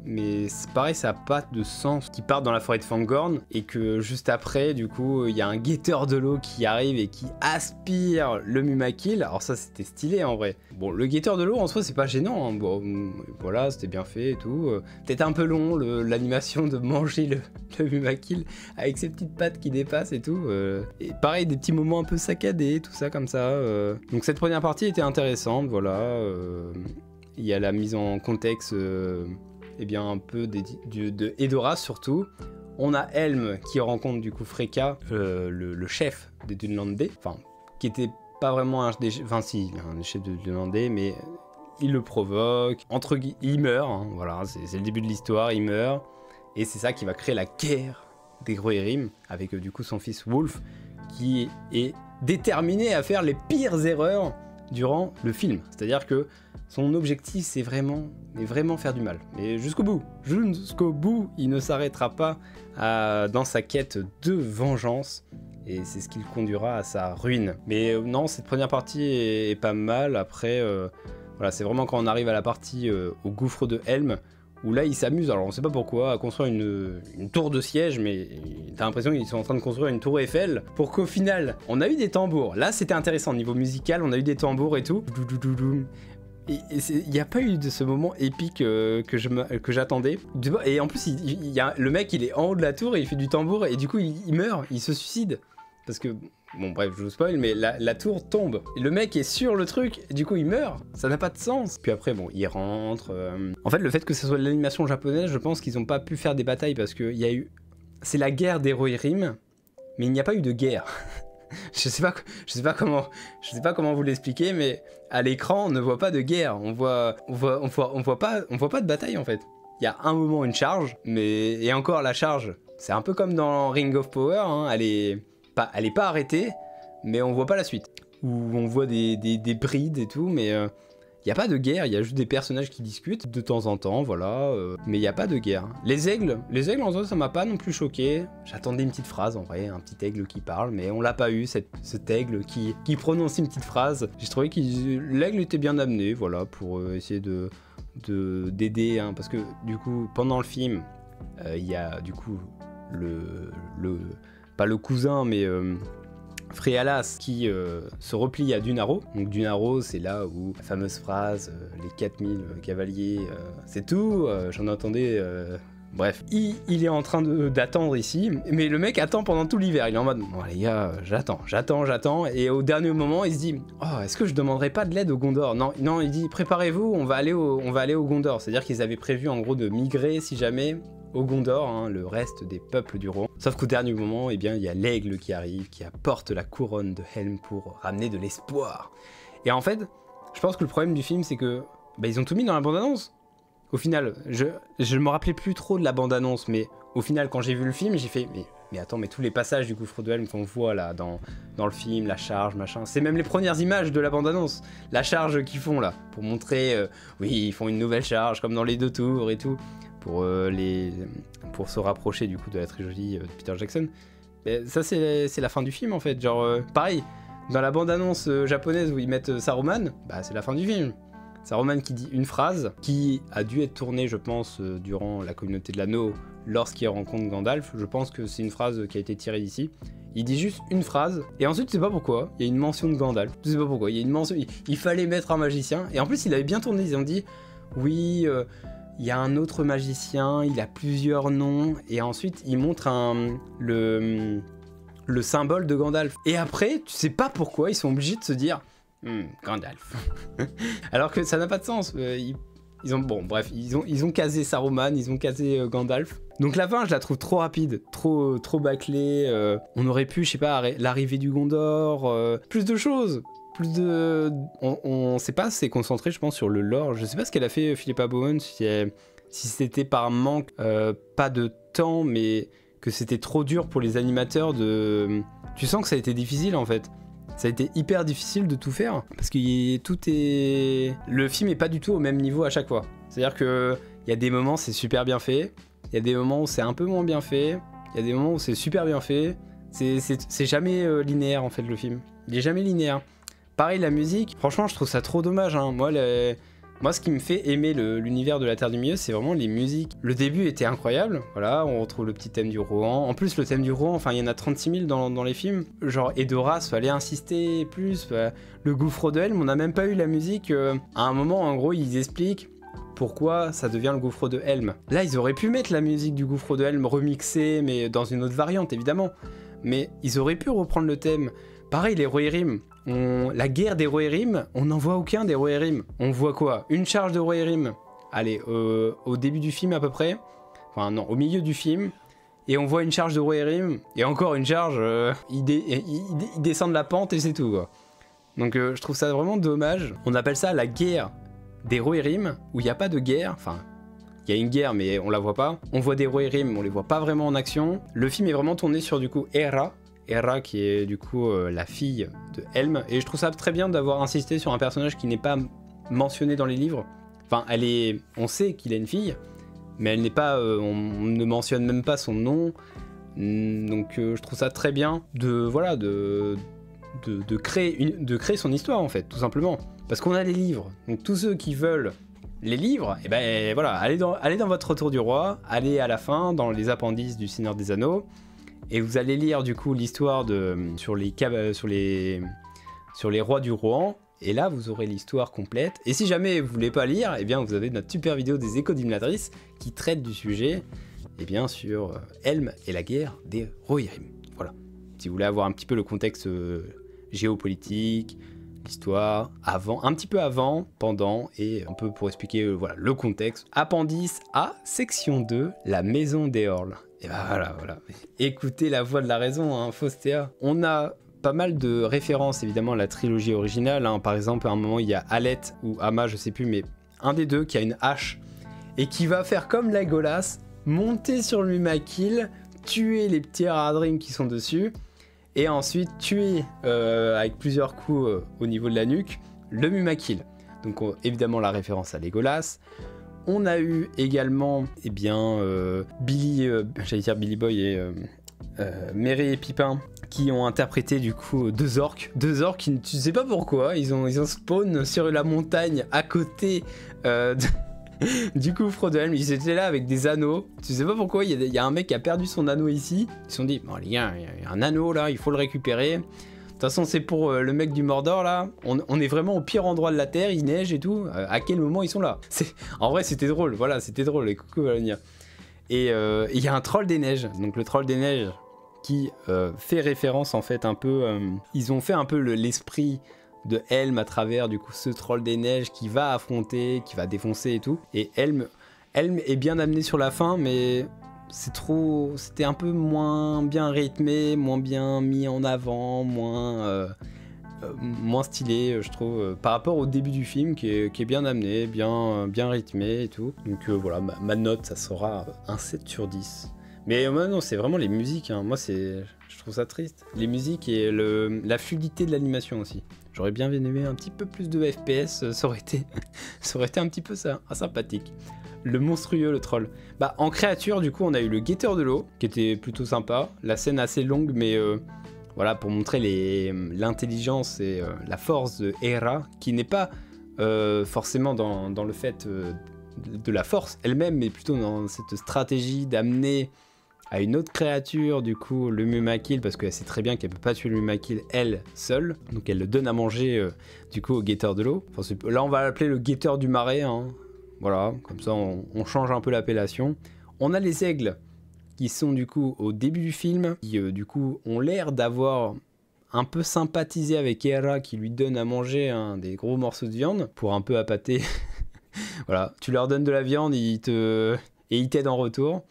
mais c'est pareil, ça n'a pas de sens qu'il parte dans la forêt de Fangorn et que juste après, du coup, il y a un guetteur de l'eau qui arrive et qui aspire le Mumakil. Alors ça, c'était stylé en vrai. Bon, le guetteur de l'eau en soi, c'est pas gênant. Hein. Bon, voilà, c'était bien fait et tout. Peut-être un peu long l'animation de manger le Mumakil avec ses petites pattes qui dépassent et tout. Et pareil, des petits moments un peu saccadés, tout ça comme ça. Donc cette première partie était intéressante, voilà. Il y a la mise en contexte. Eh bien un peu de Edoras surtout. On a Helm qui rencontre du coup Freka, le chef des Dunlandais, enfin qui était pas vraiment un chef de Dunlandais, mais il le provoque, il meurt, hein, voilà, c'est le début de l'histoire, il meurt, et c'est ça qui va créer la guerre des Rohirrim, avec du coup son fils Wolf, qui est déterminé à faire les pires erreurs durant le film, c'est-à-dire que son objectif c'est vraiment faire du mal, mais jusqu'au bout, il ne s'arrêtera pas dans sa quête de vengeance, et c'est ce qui le conduira à sa ruine. Mais non, cette première partie est pas mal. Après, voilà, c'est vraiment quand on arrive à la partie au gouffre de Helm, où là il s'amuse, alors on sait pas pourquoi, à construire une tour de siège, mais t'as l'impression qu'ils sont en train de construire une tour Eiffel, pour qu'au final, on a eu des tambours. Là c'était intéressant, au niveau musical, on a eu des tambours et tout. Et il n'y a pas eu de ce moment épique que j'attendais. Et en plus, le mec il est en haut de la tour et il fait du tambour, et du coup il meurt, il se suicide. Parce que, bon bref, je vous spoil, mais la tour tombe. Et le mec est sur le truc, et du coup il meurt. Ça n'a pas de sens. Puis après, bon, il rentre. En fait, le fait que ce soit de l'animation japonaise, je pense qu'ils n'ont pas pu faire des batailles parce que il y a eu... C'est la guerre des Rohirrim, mais il n'y a pas eu de guerre. Je sais pas comment vous l'expliquer, mais à l'écran, on ne voit pas de guerre. On voit pas de bataille en fait. Il y a un moment, une charge, et encore la charge, c'est un peu comme dans Ring of Power, hein, elle est pas arrêtée, mais on voit pas la suite. Où on voit des brides et tout, mais il n'y a pas de guerre, il y a juste des personnages qui discutent de temps en temps, voilà, mais il n'y a pas de guerre. Les aigles en soi, ça m'a pas non plus choqué. J'attendais une petite phrase en vrai, un petit aigle qui parle, mais on l'a pas eu, cet aigle qui prononce une petite phrase. J'ai trouvé que l'aigle était bien amené, voilà, pour essayer d'aider, hein, parce que du coup, pendant le film, il y a du coup pas le cousin, mais Frealas qui se replie à Dunaro. Donc Dunaro, c'est là où la fameuse phrase les 4000 cavaliers, c'est tout, j'en entendais... Bref, il est en train d'attendre ici, mais le mec attend pendant tout l'hiver. Il est en mode, bon les gars, j'attends, et au dernier moment, il se dit, oh, est-ce que je demanderai pas de l'aide au Gondor? Non, il dit, préparez-vous, on va aller au Gondor. C'est-à-dire qu'ils avaient prévu en gros de migrer, si jamais, au Gondor, hein, le reste des peuples du Rohan. Sauf qu'au dernier moment, eh bien, il y a l'aigle qui arrive, qui apporte la couronne de Helm pour ramener de l'espoir. Et en fait, je pense que le problème du film, c'est que ils ont tout mis dans la bande-annonce. Au final, je ne me rappelais plus trop de la bande-annonce, mais au final, quand j'ai vu le film, j'ai fait mais attends, mais tous les passages du gouffre de Helm qu'on voit là dans le film, la charge, machin, c'est même les premières images de la bande-annonce, la charge qu'ils font là, pour montrer, oui, ils font une nouvelle charge, comme dans les 2 tours et tout, pour se rapprocher du coup de la trilogie de Peter Jackson. Mais ça, c'est la fin du film en fait, genre, pareil, dans la bande-annonce japonaise où ils mettent Saruman, c'est la fin du film. Saruman qui dit une phrase qui a dû être tournée, je pense, durant la communauté de l'anneau lorsqu'il rencontre Gandalf. Je pense que c'est une phrase qui a été tirée d'ici. Il dit juste une phrase, et ensuite, je sais pas pourquoi, il y a une mention de Gandalf. Je sais pas pourquoi, il y a une mention, il fallait mettre un magicien, et en plus, il avait bien tourné. Ils ont dit, oui, il y a un autre magicien, il a plusieurs noms, et ensuite, il montre le symbole de Gandalf. Et après, tu sais pas pourquoi, ils sont obligés de se dire... Gandalf. Alors que ça n'a pas de sens. Ils ont casé Saruman, ils ont casé Gandalf. Donc la fin, je la trouve trop rapide, trop bâclée. On aurait pu, je sais pas, l'arrivée du Gondor, plus de choses. On sait pas, c'est concentré, je pense, sur le lore. Je sais pas ce qu'elle a fait, Philippa Bowen, si c'était par manque, pas de temps, mais que c'était trop dur pour les animateurs de... Tu sens que ça a été difficile en fait. Ça a été hyper difficile de tout faire, parce que le film est pas du tout au même niveau à chaque fois. C'est-à-dire que il y a des moments c'est super bien fait, il il y a des moments où c'est un peu moins bien fait, il y a des moments où c'est super bien fait. C'est jamais linéaire en fait le film. Il est jamais linéaire. Pareil la musique, franchement je trouve ça trop dommage. Hein. Moi ce qui me fait aimer l'univers de la Terre du Milieu, c'est vraiment les musiques. Le début était incroyable, voilà, on retrouve le petit thème du Rohan. En plus le thème du Rohan, enfin il y en a 36 000 dans les films. Genre Edoras, fallait insister plus. Le gouffre de Helm, on n'a même pas eu la musique. À un moment en gros ils expliquent pourquoi ça devient le gouffre de Helm. Là ils auraient pu mettre la musique du gouffre de Helm remixée, mais dans une autre variante évidemment. Mais ils auraient pu reprendre le thème. Pareil les Rohirrim. La guerre des Rohirrim, on n'en voit aucun des Rohirrim. On voit quoi? Une charge de Rohirrim. Allez, au début du film à peu près. Enfin non, au milieu du film. Et on voit une charge de Rohirrim. Et encore une charge, ils descendent la pente et c'est tout quoi. Donc je trouve ça vraiment dommage. On appelle ça la guerre des Rohirrim, où il n'y a pas de guerre. Enfin, il y a une guerre mais on la voit pas. On voit des Rohirrim, mais on les voit pas vraiment en action. Le film est vraiment tourné sur du coup Hera qui est du coup la fille de Helm, et je trouve ça très bien d'avoir insisté sur un personnage qui n'est pas mentionné dans les livres. Enfin, on sait qu'il a une fille, mais elle n'est pas, on ne mentionne même pas son nom. Donc je trouve ça très bien de créer son histoire en fait, tout simplement. Parce qu'on a les livres, donc tous ceux qui veulent les livres, et ben voilà, allez dans votre Retour du Roi, allez à la fin dans les appendices du Seigneur des Anneaux. Et vous allez lire du coup l'histoire sur les rois du Rohan. Et là vous aurez l'histoire complète. Et si jamais vous voulez pas lire, eh bien vous avez notre super vidéo des Échos d'Imladris qui traite du sujet, et bien sur Helm et la guerre des Rohirrim. Voilà. Si vous voulez avoir un petit peu le contexte géopolitique, l'histoire, un petit peu avant, pendant, et un peu pour expliquer voilà, le contexte. Appendice A, section 2, la maison d'Eorl. Et bah voilà. Écoutez la voix de la raison, hein, Faustea. On a pas mal de références évidemment à la trilogie originale. Hein. Par exemple, à un moment, il y a Aleth ou Ama, je sais plus, mais un des deux qui a une hache et qui va faire comme Legolas, monter sur le Mumakil, tuer les petits Haradrim qui sont dessus, et ensuite tuer avec plusieurs coups au niveau de la nuque le Mumakil. Donc évidemment la référence à Legolas. On a eu également, eh bien, Billy Boy et Merry et Pipin qui ont interprété du coup deux orques qui, tu sais pas pourquoi, ils ont spawn sur la montagne à côté du gouffre de Helm. Ils étaient là avec des anneaux, tu sais pas pourquoi, il y a un mec qui a perdu son anneau ici, ils se sont dit, bon les gars, il y a un anneau là, il faut le récupérer. De toute façon, c'est pour le mec du Mordor là. On est vraiment au pire endroit de la Terre, il neige et tout. À quel moment ils sont là? En vrai, c'était drôle. Voilà, c'était drôle. Et coucou Valonia. Et il y a un troll des neiges. Donc le troll des neiges qui fait référence en fait un peu. Ils ont fait un peu l'esprit de Helm à travers du coup ce troll des neiges qui va affronter, qui va défoncer et tout. Et Helm est bien amené sur la fin, mais c'était un peu moins bien rythmé, moins bien mis en avant, moins stylé, je trouve, par rapport au début du film qui est bien amené, bien rythmé et tout. Donc voilà, ma note, ça sera un 7 sur 10. Mais non, c'est vraiment les musiques, hein. Moi je trouve ça triste. Les musiques et la fluidité de l'animation aussi. J'aurais bien aimé un petit peu plus de FPS, ça aurait été un petit peu ça, sympathique. Le monstrueux, le troll. Bah, en créature, du coup, on a eu le guetteur de l'eau, qui était plutôt sympa. La scène assez longue, mais voilà, pour montrer l'intelligence et la force de Hera, qui n'est pas forcément dans le fait de la force elle-même, mais plutôt dans cette stratégie d'amener à une autre créature, du coup, le Mumakil, parce qu'elle sait très bien qu'elle peut pas tuer le Mumakil elle seule. Donc elle le donne à manger, du coup, au guetteur de l'eau. Enfin, là, on va l'appeler le guetteur du marais, hein. Voilà, comme ça on change un peu l'appellation. On a les aigles qui sont du coup au début du film, qui du coup ont l'air d'avoir un peu sympathisé avec Hera qui lui donne à manger des gros morceaux de viande pour un peu appâter. Voilà, tu leur donnes de la viande et ils t'aident en retour.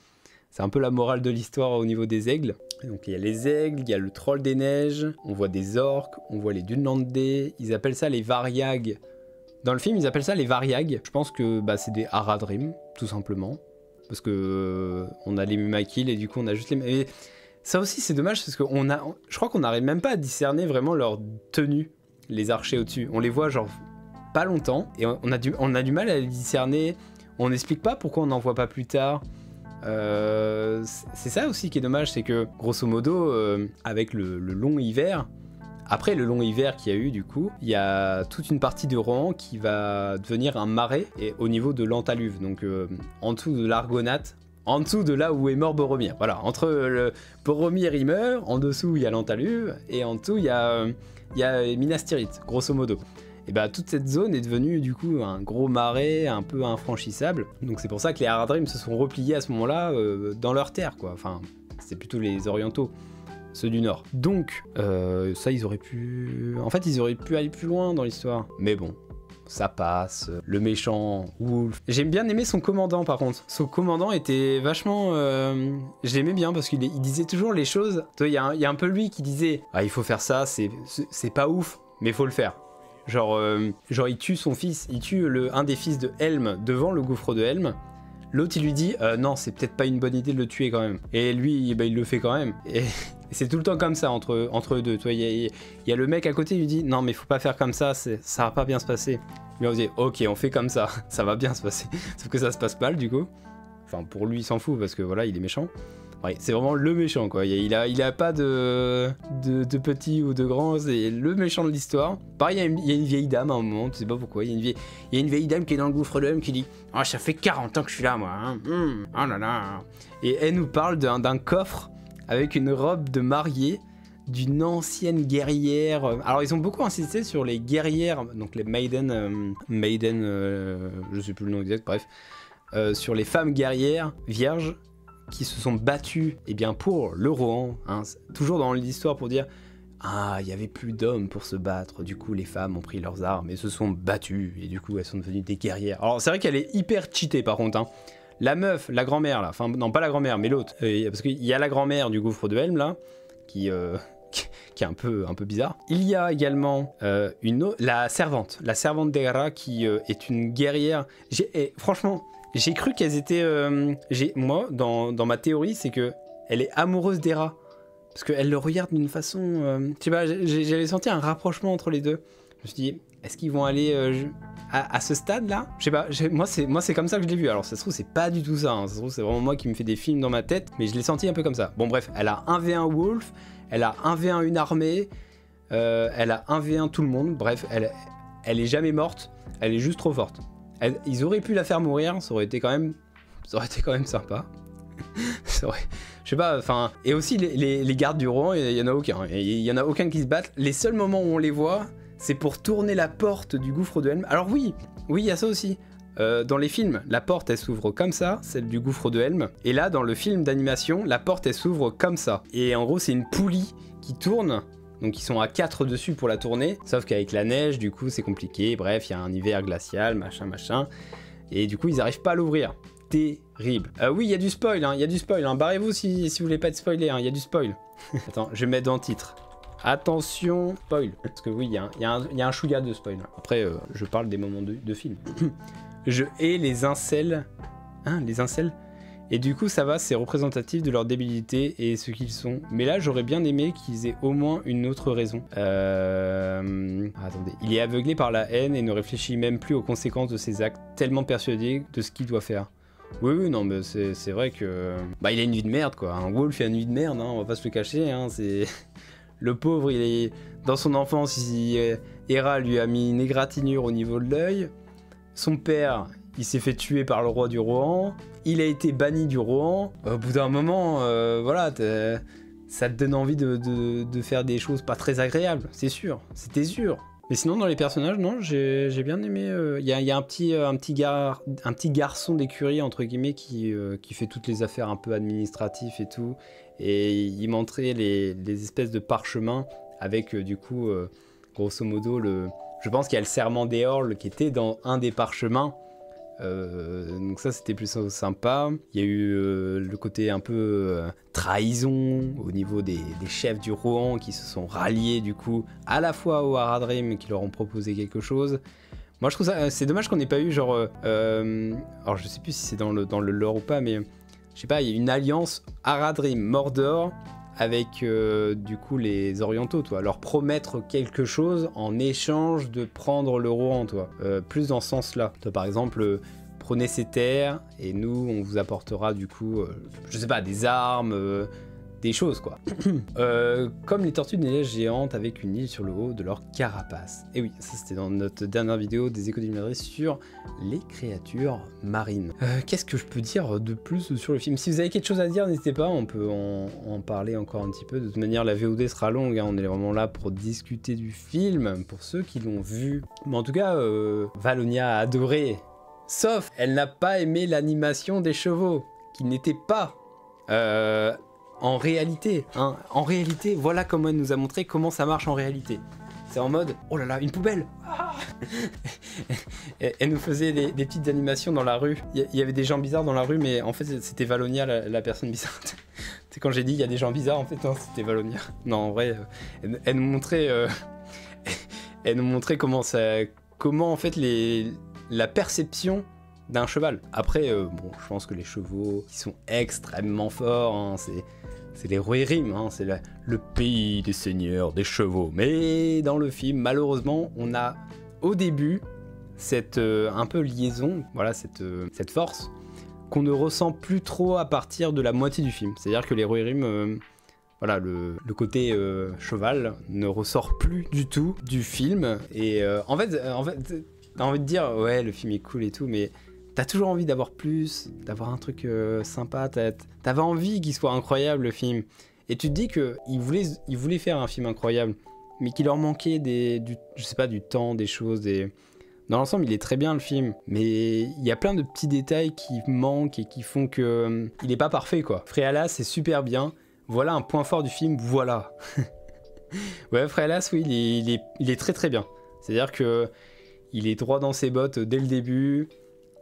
C'est un peu la morale de l'histoire au niveau des aigles. Donc il y a les aigles, il y a le troll des neiges, on voit des orques, on voit les Dunlandais, ils appellent ça les Variag. Dans le film, ils appellent ça les Variag. Je pense que c'est des Haradrim, tout simplement. Parce que on a les Mumakil et du coup on a juste les... Et ça aussi c'est dommage parce que je crois qu'on n'arrive même pas à discerner vraiment leur tenue, les archers au-dessus. On les voit genre pas longtemps et on a du mal à les discerner. On n'explique pas pourquoi on n'en voit pas plus tard. c'est ça aussi qui est dommage, c'est que grosso modo, avec le long hiver, après le long hiver qu'il y a eu du coup, il y a toute une partie de Rohan qui va devenir un marais et au niveau de l'Antaluve, donc en dessous de l'Argonate, en dessous de là où est mort Boromir. Voilà, entre le Boromir il meurt, en dessous il y a l'Antaluve et en dessous il y a Minas Tirith, grosso modo. Et bah toute cette zone est devenue du coup un gros marais un peu infranchissable. Donc c'est pour ça que les Haradrim se sont repliés à ce moment-là dans leur terre quoi. Enfin, c'est plutôt les orientaux, ceux du nord. Donc ça ils auraient pu... En fait ils auraient pu aller plus loin dans l'histoire. Mais bon, ça passe. Le méchant Wolf. J'aime bien aimer son commandant par contre. Son commandant était vachement... Je l'aimais bien parce qu'il disait toujours les choses. Il y a un peu lui qui disait « Ah il faut faire ça, c'est pas ouf, mais il faut le faire ». Genre il tue son fils, il tue un des fils de Helm devant le gouffre de Helm. L'autre il lui dit non c'est peut-être pas une bonne idée de le tuer quand même. Et lui bah, il le fait quand même. Et c'est tout le temps comme ça entre eux deux. Il y a le mec à côté il lui dit non mais faut pas faire comme ça, ça va pas bien se passer. Lui on dit ok on fait comme ça, ça va bien se passer. Sauf que ça se passe mal du coup. Enfin pour lui il s'en fout parce que voilà il est méchant. Ouais, c'est vraiment le méchant quoi, il a pas de petit ou de grand, c'est le méchant de l'histoire. Pareil, il y a une vieille dame à un moment, tu sais pas pourquoi, il y a une vieille dame qui est dans le gouffre de l'homme qui dit « Oh ça fait 40 ans que je suis là moi, hein. Oh là là ». Et elle nous parle d'un coffre avec une robe de mariée d'une ancienne guerrière. Alors ils ont beaucoup insisté sur les guerrières, donc les maiden, je sais plus le nom exact, bref, sur les femmes guerrières vierges qui se sont battus eh bien, pour le Rohan, hein, toujours dans l'histoire pour dire ah il y avait plus d'hommes pour se battre, du coup les femmes ont pris leurs armes et se sont battues et du coup elles sont devenues des guerrières. Alors c'est vrai qu'elle est hyper cheatée par contre, hein. La meuf, la grand-mère là, enfin non pas la grand-mère mais l'autre, parce qu'il y a la grand-mère du gouffre de Helm là qui est un peu bizarre. Il y a également la servante d'Era qui est une guerrière. Franchement j'ai cru qu'elles étaient... moi, dans ma théorie, c'est que elle est amoureuse d'Hera. Parce qu'elle le regarde d'une façon... je sais pas, j'avais senti un rapprochement entre les deux. Je me suis dit, est-ce qu'ils vont aller à ce stade-là? Je sais pas, moi c'est comme ça que je l'ai vu. Alors ça se trouve, c'est pas du tout ça. Hein. Ça se trouve, c'est vraiment moi qui me fais des films dans ma tête. Mais je l'ai senti un peu comme ça. Bon bref, elle a 1v1 Wolf, elle a 1v1 une armée, elle a 1v1 tout le monde. Bref, elle est jamais morte, elle est juste trop forte. Ils auraient pu la faire mourir, ça aurait été quand même sympa. Je sais pas, enfin... Et aussi, les gardes du Rohan, il y en a aucun. Il y en a aucun qui se battent. Les seuls moments où on les voit, c'est pour tourner la porte du gouffre de Helm. Alors oui, il y a ça aussi. Dans les films, la porte, elle s'ouvre comme ça, celle du gouffre de Helm. Et là, dans le film d'animation, la porte, elle s'ouvre comme ça. Et en gros, c'est une poulie qui tourne... Donc ils sont à 4 dessus pour la tourner, sauf qu'avec la neige, du coup c'est compliqué, bref, il y a un hiver glacial, machin, et du coup ils n'arrivent pas à l'ouvrir. Terrible. Oui, il y a du spoil, hein. Barrez-vous si vous voulez pas être spoilé, hein. Il y a du spoil. Attends, je vais mettre dans le titre. Attention, spoil. Parce que oui, il y a un chouïa de spoil. Après, je parle des moments de film. Je hais les incels. Hein, les incels? Et du coup, ça va, c'est représentatif de leur débilité et ce qu'ils sont. Mais là, j'aurais bien aimé qu'ils aient au moins une autre raison. Attendez. Il est aveuglé par la haine et ne réfléchit même plus aux conséquences de ses actes, tellement persuadé de ce qu'il doit faire. Oui, non, mais c'est vrai que... Bah, il a une vie de merde, quoi. Un Wolf a une vie de merde, hein, on va pas se le cacher, hein, c'est... Le pauvre, il est... Dans son enfance, Hera lui a mis une égratignure au niveau de l'œil. Son père... Il s'est fait tuer par le roi du Rohan. Il a été banni du Rohan. Au bout d'un moment, voilà, ça te donne envie de faire des choses pas très agréables, c'est sûr. C'était sûr. Mais sinon, dans les personnages, non, j'ai bien aimé. Il y a un petit garçon d'écurie, entre guillemets, qui fait toutes les affaires un peu administratives et tout. Et il montrait les espèces de parchemins avec, du coup, grosso modo, je pense qu'il y a le serment d'Eorl qui était dans un des parchemins. Donc ça c'était plus sympa. Il y a eu le côté un peu trahison au niveau des chefs du Rohan qui se sont ralliés du coup à la fois aux Haradrim qui leur ont proposé quelque chose. Moi je trouve ça c'est dommage qu'on n'ait pas eu genre alors je sais plus si c'est dans le lore ou pas, mais je sais pas, il y a une alliance Haradrim Mordor avec du coup les orientaux, toi, leur promettre quelque chose en échange de prendre le Rohan, toi, plus dans ce sens là, toi par exemple prenez ces terres et nous on vous apportera du coup, je sais pas, des armes, des choses quoi. Comme les tortues des neiges géantes avec une île sur le haut de leur carapace. Et oui, ça c'était dans notre dernière vidéo des échos d'Illuminatrice sur les créatures marines. Qu'est-ce que je peux dire de plus sur le film? Si vous avez quelque chose à dire, n'hésitez pas, on peut en parler encore un petit peu. De toute manière, la VOD sera longue, hein, on est vraiment là pour discuter du film, pour ceux qui l'ont vu. Mais en tout cas, Valonia a adoré. Sauf, elle n'a pas aimé l'animation des chevaux, qui n'était pas... en réalité, hein, voilà comment elle nous a montré comment ça marche en réalité. C'est en mode, oh là là, une poubelle. Elle nous faisait des petites animations dans la rue. Il y avait des gens bizarres dans la rue, mais en fait c'était Valonia la personne bizarre. C'est quand j'ai dit il y a des gens bizarres, en fait non, c'était Valonia. Non, en vrai, elle nous montrait, comment en fait la perception d'un cheval. Après, bon, je pense que les chevaux, ils sont extrêmement forts, hein, c'est les Rohirrim, hein, c'est le pays des seigneurs des chevaux. Mais dans le film, malheureusement, on a au début cette un peu liaison, voilà, cette force qu'on ne ressent plus trop à partir de la moitié du film. C'est-à-dire que les Rohirrim, voilà, le côté cheval ne ressort plus du tout du film. Et en fait, t'as envie de dire, ouais, le film est cool et tout, mais t'as toujours envie d'avoir plus, d'avoir un truc sympa, t'avais envie qu'il soit incroyable le film. Et tu te dis qu'ils voulaient faire un film incroyable, mais qu'il leur manquait je sais pas, du temps, des choses, Dans l'ensemble, il est très bien le film, mais il y a plein de petits détails qui manquent et qui font que il est pas parfait quoi. Frealas, c'est super bien, voilà un point fort du film, voilà. Ouais, Frealas, oui, il est très très bien. C'est-à-dire que il est droit dans ses bottes dès le début.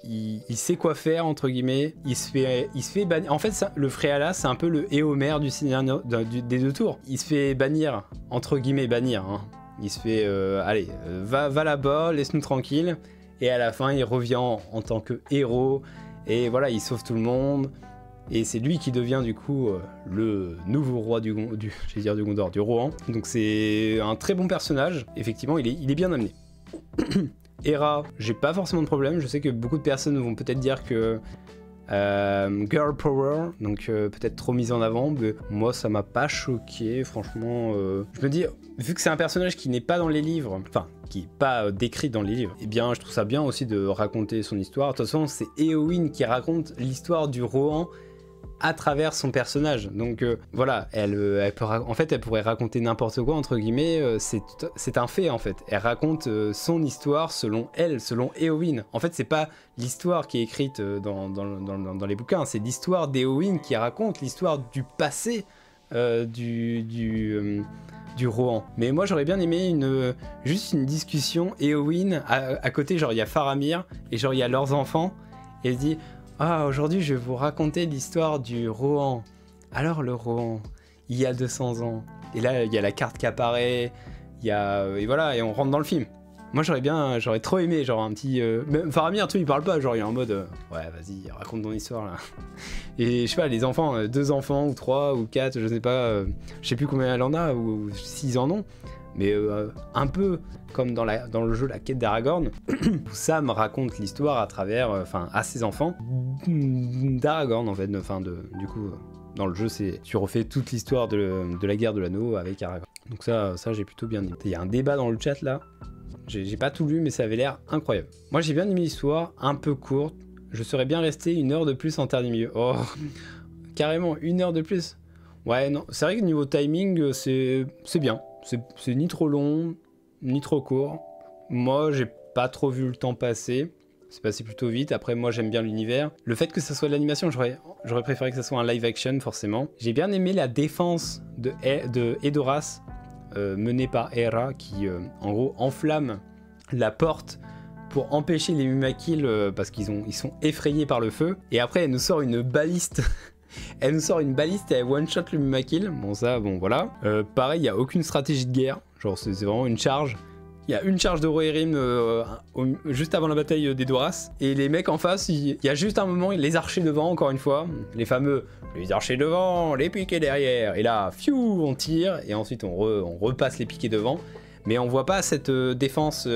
Il sait quoi faire, entre guillemets, il se fait bannir. En fait, le Frealas, c'est un peu le Éomer du Seigneur des Deux Tours. Il se fait bannir, entre guillemets bannir, hein. Il se fait, allez, va là-bas, laisse-nous tranquille. Et à la fin, il revient en tant que héros, et voilà, il sauve tout le monde. Et c'est lui qui devient du coup le nouveau roi du Gondor, du Rohan. Donc c'est un très bon personnage, effectivement, il est bien amené. Hera, j'ai pas forcément de problème, je sais que beaucoup de personnes vont peut-être dire que Girl Power, donc peut-être trop mise en avant, mais moi ça m'a pas choqué, franchement. Je me dis, vu que c'est un personnage qui n'est pas dans les livres, enfin qui est pas décrit dans les livres, eh bien je trouve ça bien aussi de raconter son histoire. De toute façon, c'est Éowyn qui raconte l'histoire du Rohan à travers son personnage. Donc voilà, en fait elle pourrait raconter n'importe quoi entre guillemets, c'est un fait en fait. Elle raconte son histoire selon elle, selon Éowyn. En fait c'est pas l'histoire qui est écrite dans les bouquins, c'est l'histoire d'Éowyn qui raconte l'histoire du passé du Rohan. Mais moi j'aurais bien aimé juste une discussion Éowyn à côté, genre il y a Faramir et genre il y a leurs enfants et elle dit: ah, aujourd'hui je vais vous raconter l'histoire du Rohan. Alors le Rohan, il y a 200 ans. Et là il y a la carte qui apparaît, et voilà, et on rentre dans le film. Moi j'aurais trop aimé, genre un petit... Même Faramir, tu il parle pas, genre il est en mode... ouais, vas-y, raconte ton histoire là. Et je sais pas, les enfants, 2 enfants, ou 3, ou 4, je sais pas, je sais plus combien elle en a, ou 6 en ont. Mais un peu comme dans le jeu La Quête d'Aragorn, où Sam raconte l'histoire à travers, à ses enfants d'Aragorn en fait. Du coup, dans le jeu, tu refais toute l'histoire de la guerre de l'anneau avec Aragorn. Donc ça j'ai plutôt bien aimé. Il y a un débat dans le chat là. J'ai pas tout lu, mais ça avait l'air incroyable. Moi, j'ai bien aimé l'histoire, un peu courte. Je serais bien resté 1 heure de plus en Terre des Milieux. Oh, carrément 1 heure de plus. Ouais, non, c'est vrai que niveau timing, c'est bien. C'est ni trop long, ni trop court. Moi, j'ai pas trop vu le temps passer. C'est passé plutôt vite. Après, moi, j'aime bien l'univers. Le fait que ça soit de l'animation, j'aurais préféré que ça soit un live action, forcément. J'ai bien aimé la défense de Edoras, menée par Hera, qui, en gros, enflamme la porte pour empêcher les Mumakil, parce qu'ils sont effrayés par le feu. Et après, elle nous sort une baliste... Elle nous sort une baliste et elle one-shot le Mumakil. Bon, ça, bon, voilà. Pareil, il n'y a aucune stratégie de guerre. Genre, c'est vraiment une charge. Il y a une charge de Rohirrim juste avant la bataille d'Edoras. Et les mecs en face, il y a juste un moment, les archers devant, encore une fois. Les fameux, les archers devant, les piquets derrière. Et là, fiou, on tire. Et ensuite, on repasse les piquets devant. Mais on voit pas cette défense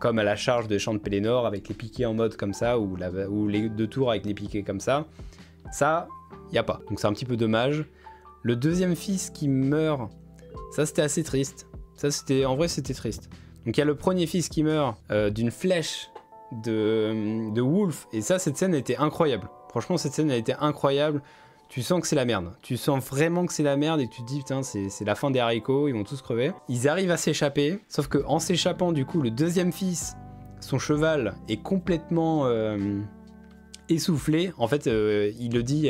comme à la charge de Champ de Pelennor avec les piquets en mode comme ça, ou les 2 tours avec les piquets comme ça. Ça, y a pas. Donc c'est un petit peu dommage. Le deuxième fils qui meurt, ça c'était assez triste. En vrai c'était triste. Donc il y a le premier fils qui meurt d'une flèche de Wolf, et ça, cette scène était incroyable. Franchement, cette scène a été incroyable. Tu sens que c'est la merde. Tu sens vraiment que c'est la merde et tu te dis, putain, c'est la fin des haricots, ils vont tous crever. Ils arrivent à s'échapper, sauf qu'en s'échappant, du coup, le deuxième fils, son cheval est complètement essoufflé. En fait, il le dit,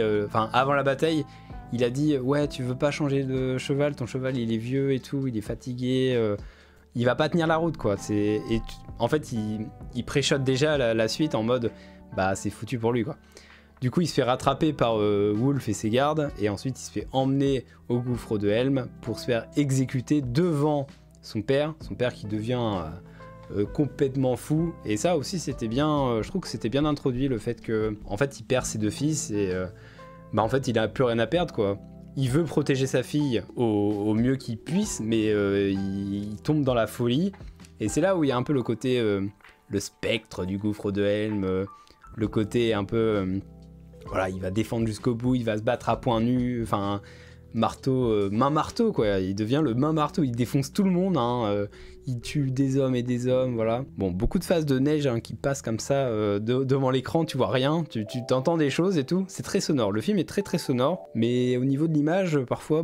avant la bataille, il a dit, ouais, tu veux pas changer de cheval, ton cheval, il est vieux et tout, il est fatigué, il va pas tenir la route, quoi. En fait, il préchote déjà la suite en mode, bah, c'est foutu pour lui, quoi. Du coup, il se fait rattraper par Wolf et ses gardes, et ensuite il se fait emmener au gouffre de Helm pour se faire exécuter devant son père qui devient complètement fou. Et ça aussi, c'était bien, je trouve que c'était bien introduit, le fait que, en fait, il perd ses 2 fils, et en fait, il a plus rien à perdre, quoi. Il veut protéger sa fille au mieux qu'il puisse, mais il tombe dans la folie. Et c'est là où il y a un peu le côté, le spectre du gouffre de Helm, le côté un peu... voilà, il va défendre jusqu'au bout, il va se battre à poing nu, enfin, marteau, main marteau, quoi. Il devient le main marteau, il défonce tout le monde, hein, il tue des hommes et des hommes, voilà. Bon, beaucoup de phases de neige hein, qui passent comme ça devant l'écran, tu vois rien, tu t'entends des choses et tout. C'est très sonore, le film est très très sonore, mais au niveau de l'image, parfois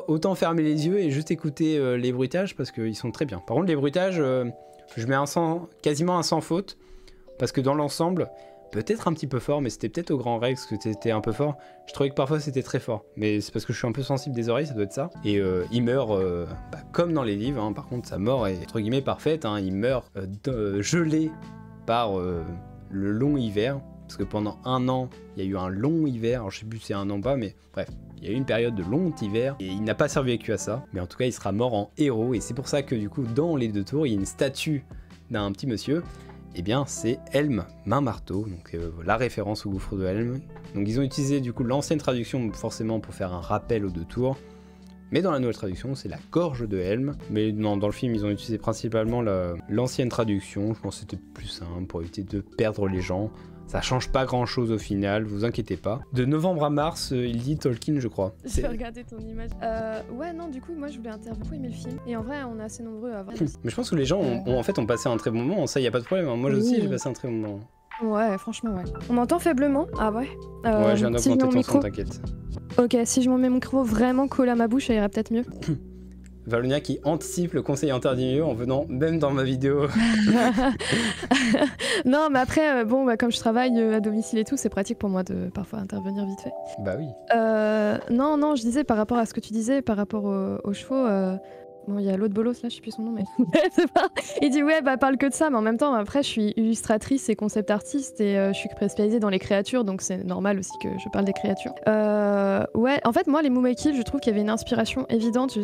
autant fermer les yeux et juste écouter les bruitages parce qu'ils sont très bien. Par contre, les bruitages, je mets quasiment un sans faute, parce que dans l'ensemble, peut-être un petit peu fort, mais c'était peut-être au Grand Rex que c'était un peu fort. Je trouvais que parfois c'était très fort, mais c'est parce que je suis un peu sensible des oreilles, ça doit être ça. Et il meurt comme dans les livres, hein. Par contre sa mort est entre guillemets parfaite, hein. Il meurt gelé par le long hiver, parce que pendant 1 an, il y a eu un long hiver, alors je sais plus si c'est 1 an ou pas, mais bref. Il y a eu une période de long hiver, et il n'a pas survécu à ça, mais en tout cas il sera mort en héros, et c'est pour ça que du coup dans les 2 tours, il y a une statue d'un petit monsieur. Eh bien, c'est Helm, main marteau, donc la référence au gouffre de Helm. Donc ils ont utilisé du coup l'ancienne traduction forcément pour faire un rappel aux 2 tours, mais dans la nouvelle traduction, c'est la gorge de Helm. Mais non, dans le film, ils ont utilisé principalement l'ancienne traduction. Je pense que c'était plus simple pour éviter de perdre les gens. Ça change pas grand chose au final, vous inquiétez pas. De novembre à mars, il dit Tolkien, je crois. J'ai regardé ton image. Ouais, non, du coup, moi je voulais beaucoup aimer le film. Et en vrai, on est assez nombreux à voir. Mais je pense que les gens ont passé un très bon moment, ça y a pas de problème. Moi aussi, j'ai passé un très bon moment. Ouais, franchement, ouais. On m'entend faiblement? Ah ouais? Ouais, je viens d'augmenter ton son, t'inquiète. Ok, si je m'en mets mon micro vraiment collé à ma bouche, ça irait peut-être mieux. Valonia qui anticipe le conseil interdit en venant même dans ma vidéo. Non, mais après, comme je travaille à domicile et tout, c'est pratique pour moi de parfois intervenir vite fait. Bah oui. Non, je disais par rapport à ce que tu disais, par rapport aux chevaux. Bon, il y a l'autre bolos là, je sais plus son nom, mais il dit ouais, parle que de ça, mais en même temps, après, je suis illustratrice et concept artiste et je suis spécialisée dans les créatures, donc c'est normal aussi que je parle des créatures. Ouais, en fait, moi, les Moonlight, je trouve qu'il y avait une inspiration évidente. Tu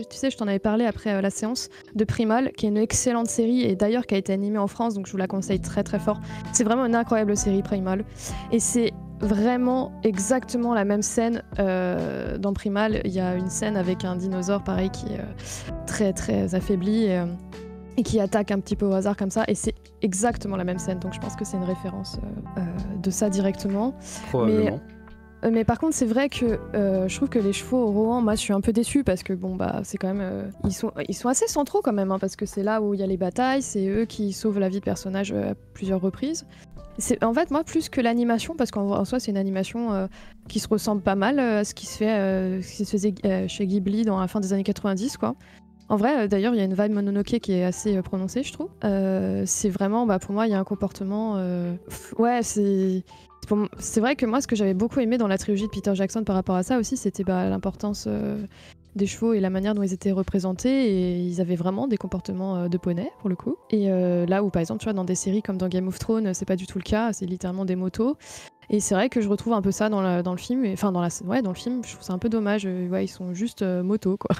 sais, je t'en avais parlé après la séance de Primal, qui est une excellente série et d'ailleurs qui a été animée en France, donc je vous la conseille très très fort. C'est vraiment une incroyable série, Primal, et c'est vraiment exactement la même scène dans Primal. Il y a une scène avec un dinosaure pareil qui est très très affaibli et qui attaque un petit peu au hasard comme ça, et c'est exactement la même scène, donc je pense que c'est une référence de ça directement. Probablement. Mais par contre, c'est vrai que je trouve que les chevaux au Rohan, moi je suis un peu déçue parce que c'est quand même. Ils sont assez centraux quand même, hein, parce que c'est là où il y a les batailles, c'est eux qui sauvent la vie de personnages à plusieurs reprises. En fait, moi, plus que l'animation, parce qu'en soi, c'est une animation qui se ressemble pas mal à ce qui se faisait chez Ghibli dans la fin des années 90, quoi. En vrai, d'ailleurs, il y a une vibe Mononoke qui est assez prononcée, je trouve. C'est vraiment, pour moi, il y a un comportement. Ouais, c'est vrai que moi, ce que j'avais beaucoup aimé dans la trilogie de Peter Jackson par rapport à ça aussi, c'était l'importance des chevaux et la manière dont ils étaient représentés, et ils avaient vraiment des comportements de poney pour le coup. Et là où par exemple tu vois dans des séries comme dans Game of Thrones, c'est pas du tout le cas, c'est littéralement des motos. Et c'est vrai que je retrouve un peu ça dans le film, enfin dans le film, je trouve ça un peu dommage. Ouais, ils sont juste motos quoi.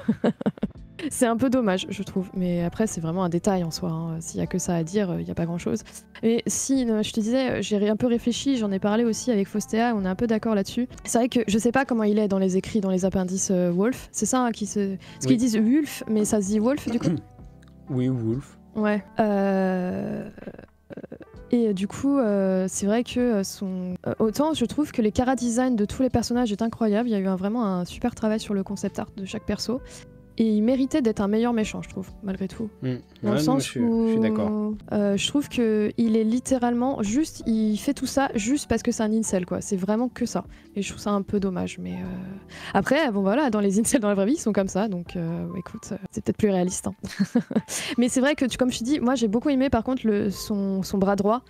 C'est un peu dommage, je trouve. Mais après, c'est vraiment un détail en soi, hein. S'il y a que ça à dire, il n'y a pas grand-chose. Et si, je te disais, j'ai un peu réfléchi, j'en ai parlé aussi avec Faustéa, on est un peu d'accord là-dessus. C'est vrai que je sais pas comment il est dans les écrits, dans les appendices Wolf. C'est ça, hein, parce qu'ils disent Wolf, mais ça se dit Wolf du coup. Oui, Wolf. Ouais. Et du coup, c'est vrai que autant je trouve que les chara design de tous les personnages est incroyable. Il y a eu vraiment un super travail sur le concept art de chaque perso. Et il méritait d'être un meilleur méchant, je trouve, malgré tout. Dans le sens je suis d'accord. Je trouve qu'il est littéralement juste, il fait tout ça juste parce que c'est un incel, quoi. C'est vraiment que ça. Et je trouve ça un peu dommage. Mais après, bon voilà, dans les incels dans la vraie vie, ils sont comme ça. Donc écoute, c'est peut-être plus réaliste. Hein. Mais c'est vrai que, comme je te dis, moi j'ai beaucoup aimé par contre son bras droit,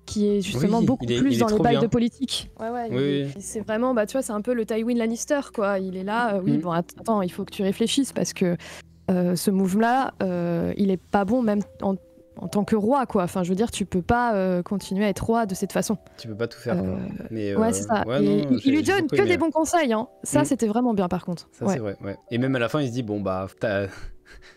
qui est justement beaucoup plus dans les bails de politique. Ouais, c'est vraiment, tu vois, c'est un peu le Tywin Lannister, quoi. Il est là, bon, attends, il faut que tu réfléchisses parce que ce move-là, il est pas bon même en tant que roi, quoi. Enfin, je veux dire, tu peux pas continuer à être roi de cette façon. Tu peux pas tout faire, quoi. Mais, ouais, c'est ça. Et il lui donne que des bons conseils, hein. Ça, c'était vraiment bien, par contre. Ça, c'est vrai, ouais. Et même à la fin, il se dit, bon,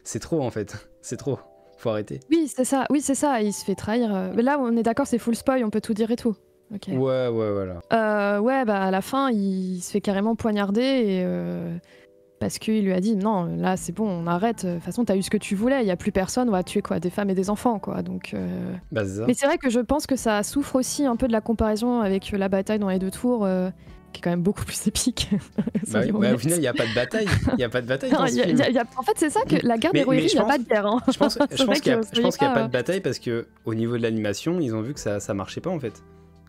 c'est trop, en fait. C'est trop. Faut arrêter. Oui, c'est ça. Il se fait trahir. Mais là, on est d'accord, c'est full spoil, on peut tout dire et tout. Okay. Ouais, voilà. Ouais, à la fin, il se fait carrément poignarder et parce qu'il lui a dit non, là c'est bon, on arrête. De toute façon, t'as eu ce que tu voulais. Il y a plus personne. On va tuer quoi, des femmes et des enfants, quoi. Donc. C'est ça. Mais c'est vrai que je pense que ça souffre aussi un peu de la comparaison avec la bataille dans les 2 tours. Qui est quand même beaucoup plus épique. Au final, il n'y a pas de bataille. Il n'y a pas de bataille dans ce film. En fait, c'est ça que la guerre d'héroïne, il n'y a pas de guerre. Hein. Je pense qu'il n'y a pas de bataille parce qu'au niveau de l'animation, ils ont vu que ça marchait pas en fait.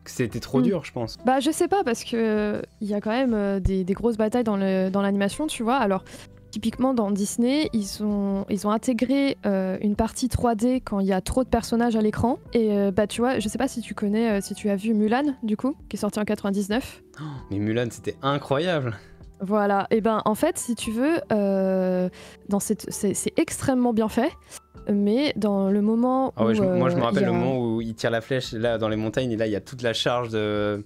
Que c'était trop dur, je pense. Je sais pas, parce que il y a quand même des grosses batailles dans l'animation, tu vois. Alors, typiquement dans Disney, ils ont intégré une partie 3D quand il y a trop de personnages à l'écran. Et tu vois, je sais pas si tu connais, si tu as vu Mulan, du coup, qui est sorti en 99. Oh, mais Mulan, c'était incroyable. Voilà, et en fait, si tu veux, c'est extrêmement bien fait. Mais dans le moment où... moi, je me rappelle le moment où il tire la flèche là, dans les montagnes, et là, il y a toute la charge de...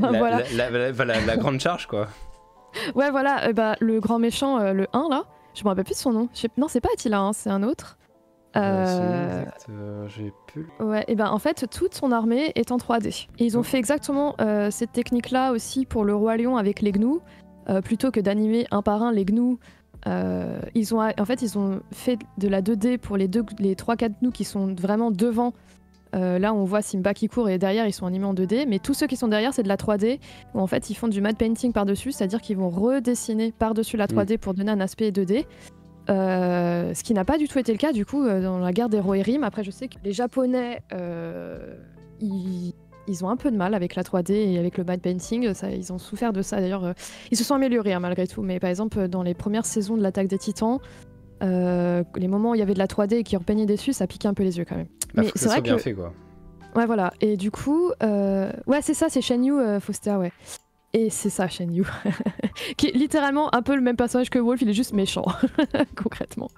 la grande charge, quoi. Ouais, voilà, le grand méchant, le 1, là, je me rappelle plus de son nom. Non, c'est pas Attila, hein, c'est un autre. J'ai plus... Ouais, en fait, toute son armée est en 3D. Et ils ont fait exactement cette technique-là aussi pour le Roi Lion avec les gnous. Plutôt que d'animer un par un les gnous, ils ont fait de la 2D pour les 3-4 gnous qui sont vraiment devant. Là, on voit Simba qui court et derrière, ils sont animés en 2D. Mais tous ceux qui sont derrière, c'est de la 3D où en fait, ils font du matte painting par-dessus, c'est-à-dire qu'ils vont redessiner par-dessus la 3D pour donner un aspect 2D. Ce qui n'a pas du tout été le cas du coup dans la guerre des Rohirrim. Après, je sais que les Japonais, ils ont un peu de mal avec la 3D et avec le matte painting. Ils ont souffert de ça. D'ailleurs, ils se sont améliorés hein, malgré tout. Mais par exemple, dans les premières saisons de l'Attaque des Titans, les moments où il y avait de la 3D et qui repeignaient dessus, ça piquait un peu les yeux quand même. Mais c'est vrai que bien fait, quoi. Ouais, voilà. Et du coup, ouais, c'est ça, c'est Shen Yu Foster, ouais. Et c'est ça, Shen Yu, qui est littéralement un peu le même personnage que Wolf, il est juste méchant, concrètement.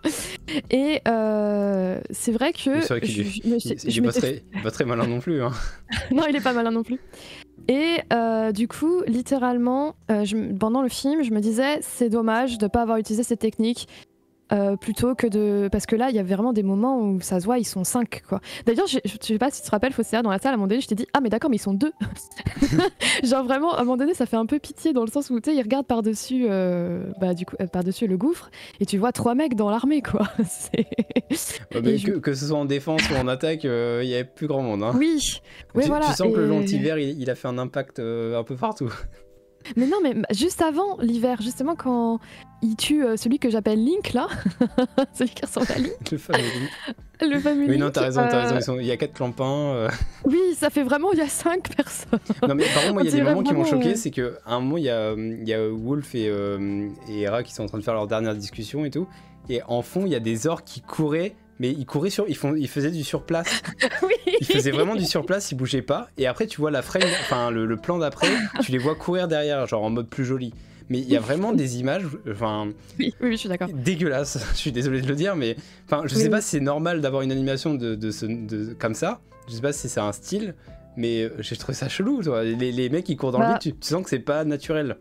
Et c'est vrai que... C'est vrai qu'il est pas très malin non plus. Hein. Non, il est pas malin non plus. Et du coup, littéralement, pendant le film, je me disais, c'est dommage de pas avoir utilisé cette technique. Plutôt que de... Parce que là, il y avait vraiment des moments où ça se voit, ils sont 5, quoi. D'ailleurs, je sais pas si tu te rappelles, Faustina, dans la salle, à un moment donné, je t'ai dit « Ah, mais d'accord, mais ils sont 2 !» Genre vraiment, à un moment donné, ça fait un peu pitié dans le sens où, tu sais, ils regardent par-dessus par-dessus le gouffre, et tu vois 3 mecs dans l'armée, quoi. Mais que ce soit en défense ou en attaque, il y avait plus grand monde. Hein. Oui, voilà. Tu sens que le long hiver, il a fait un impact un peu partout. Mais non, mais juste avant l'hiver, justement quand il tue celui que j'appelle Link là, celui qui ressemble à Link. Le fameux Link. Le fameux Link. Oui, non, t'as raison, il y a 4 clampins. Oui, ça fait vraiment, il y a 5 personnes. Non, mais par contre, moi, il y a des moments qui m'ont choqué, c'est qu'à un moment, il y a Wolf et Hera qui sont en train de faire leur dernière discussion et tout, et en fond, il y a des orques qui couraient. Mais ils faisaient du surplace. Oui. Ils faisaient vraiment du surplace, ils bougeaient pas. Et après, tu vois la frame, enfin le plan d'après, tu les vois courir derrière, genre en mode plus joli. Mais il y a vraiment des images, enfin. Oui, je suis d'accord. Dégueulasses. Je suis désolé de le dire, mais enfin, je sais pas si c'est normal d'avoir une animation comme ça. Je sais pas si c'est un style, mais j'ai trouvé ça chelou. Toi. Les mecs qui courent dans le vide, tu sens que c'est pas naturel.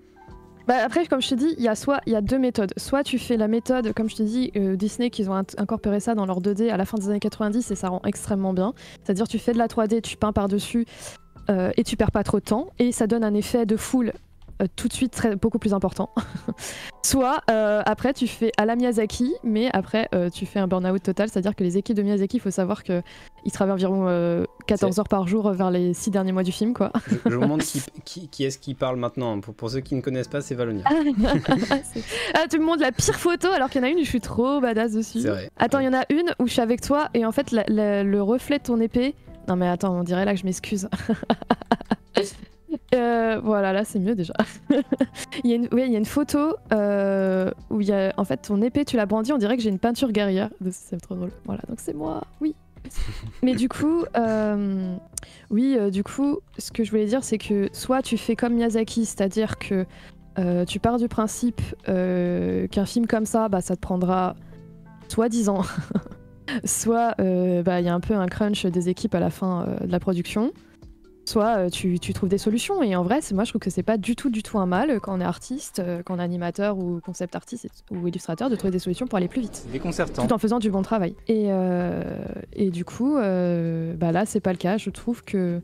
Après, comme je te dis, il y a 2 méthodes. Soit tu fais la méthode, comme je te dis, Disney, qu'ils ont incorporé ça dans leur 2D à la fin des années 90 et ça rend extrêmement bien. C'est-à-dire tu fais de la 3D, tu peins par-dessus et tu perds pas trop de temps. Et ça donne un effet de foule tout de suite beaucoup plus important. Soit après tu fais à la Miyazaki, mais après tu fais un burn-out total, c'est-à-dire que les équipes de Miyazaki, il faut savoir qu'ils travaillent environ 14 heures par jour vers les 6 derniers mois du film, quoi. Je vous montre qui est-ce qui parle maintenant. Pour ceux qui ne connaissent pas, c'est Valonia. Tu me montres la pire photo alors qu'il y en a une où je suis trop badass dessus. C'est vrai. Attends, il y en a une où je suis avec toi et en fait le reflet de ton épée. Non mais attends, on dirait là que je m'excuse. Voilà, là c'est mieux déjà. il y a une photo où il y a en fait ton épée, tu l'as brandie, on dirait que j'ai une peinture guerrière. C'est trop drôle. Voilà, donc c'est moi, oui. Mais du coup, du coup, ce que je voulais dire, c'est que soit tu fais comme Miyazaki, c'est-à-dire que tu pars du principe qu'un film comme ça, bah, ça te prendra soit 10 ans, soit il y a un peu un crunch des équipes à la fin de la production, soit tu trouves des solutions. Et en vrai, moi je trouve que c'est pas du tout un mal quand on est artiste, quand on est animateur ou concept artiste ou illustrateur, de trouver des solutions pour aller plus vite. C'est déconcertant. Tout en faisant du bon travail. Et du coup, là c'est pas le cas. Je trouve que,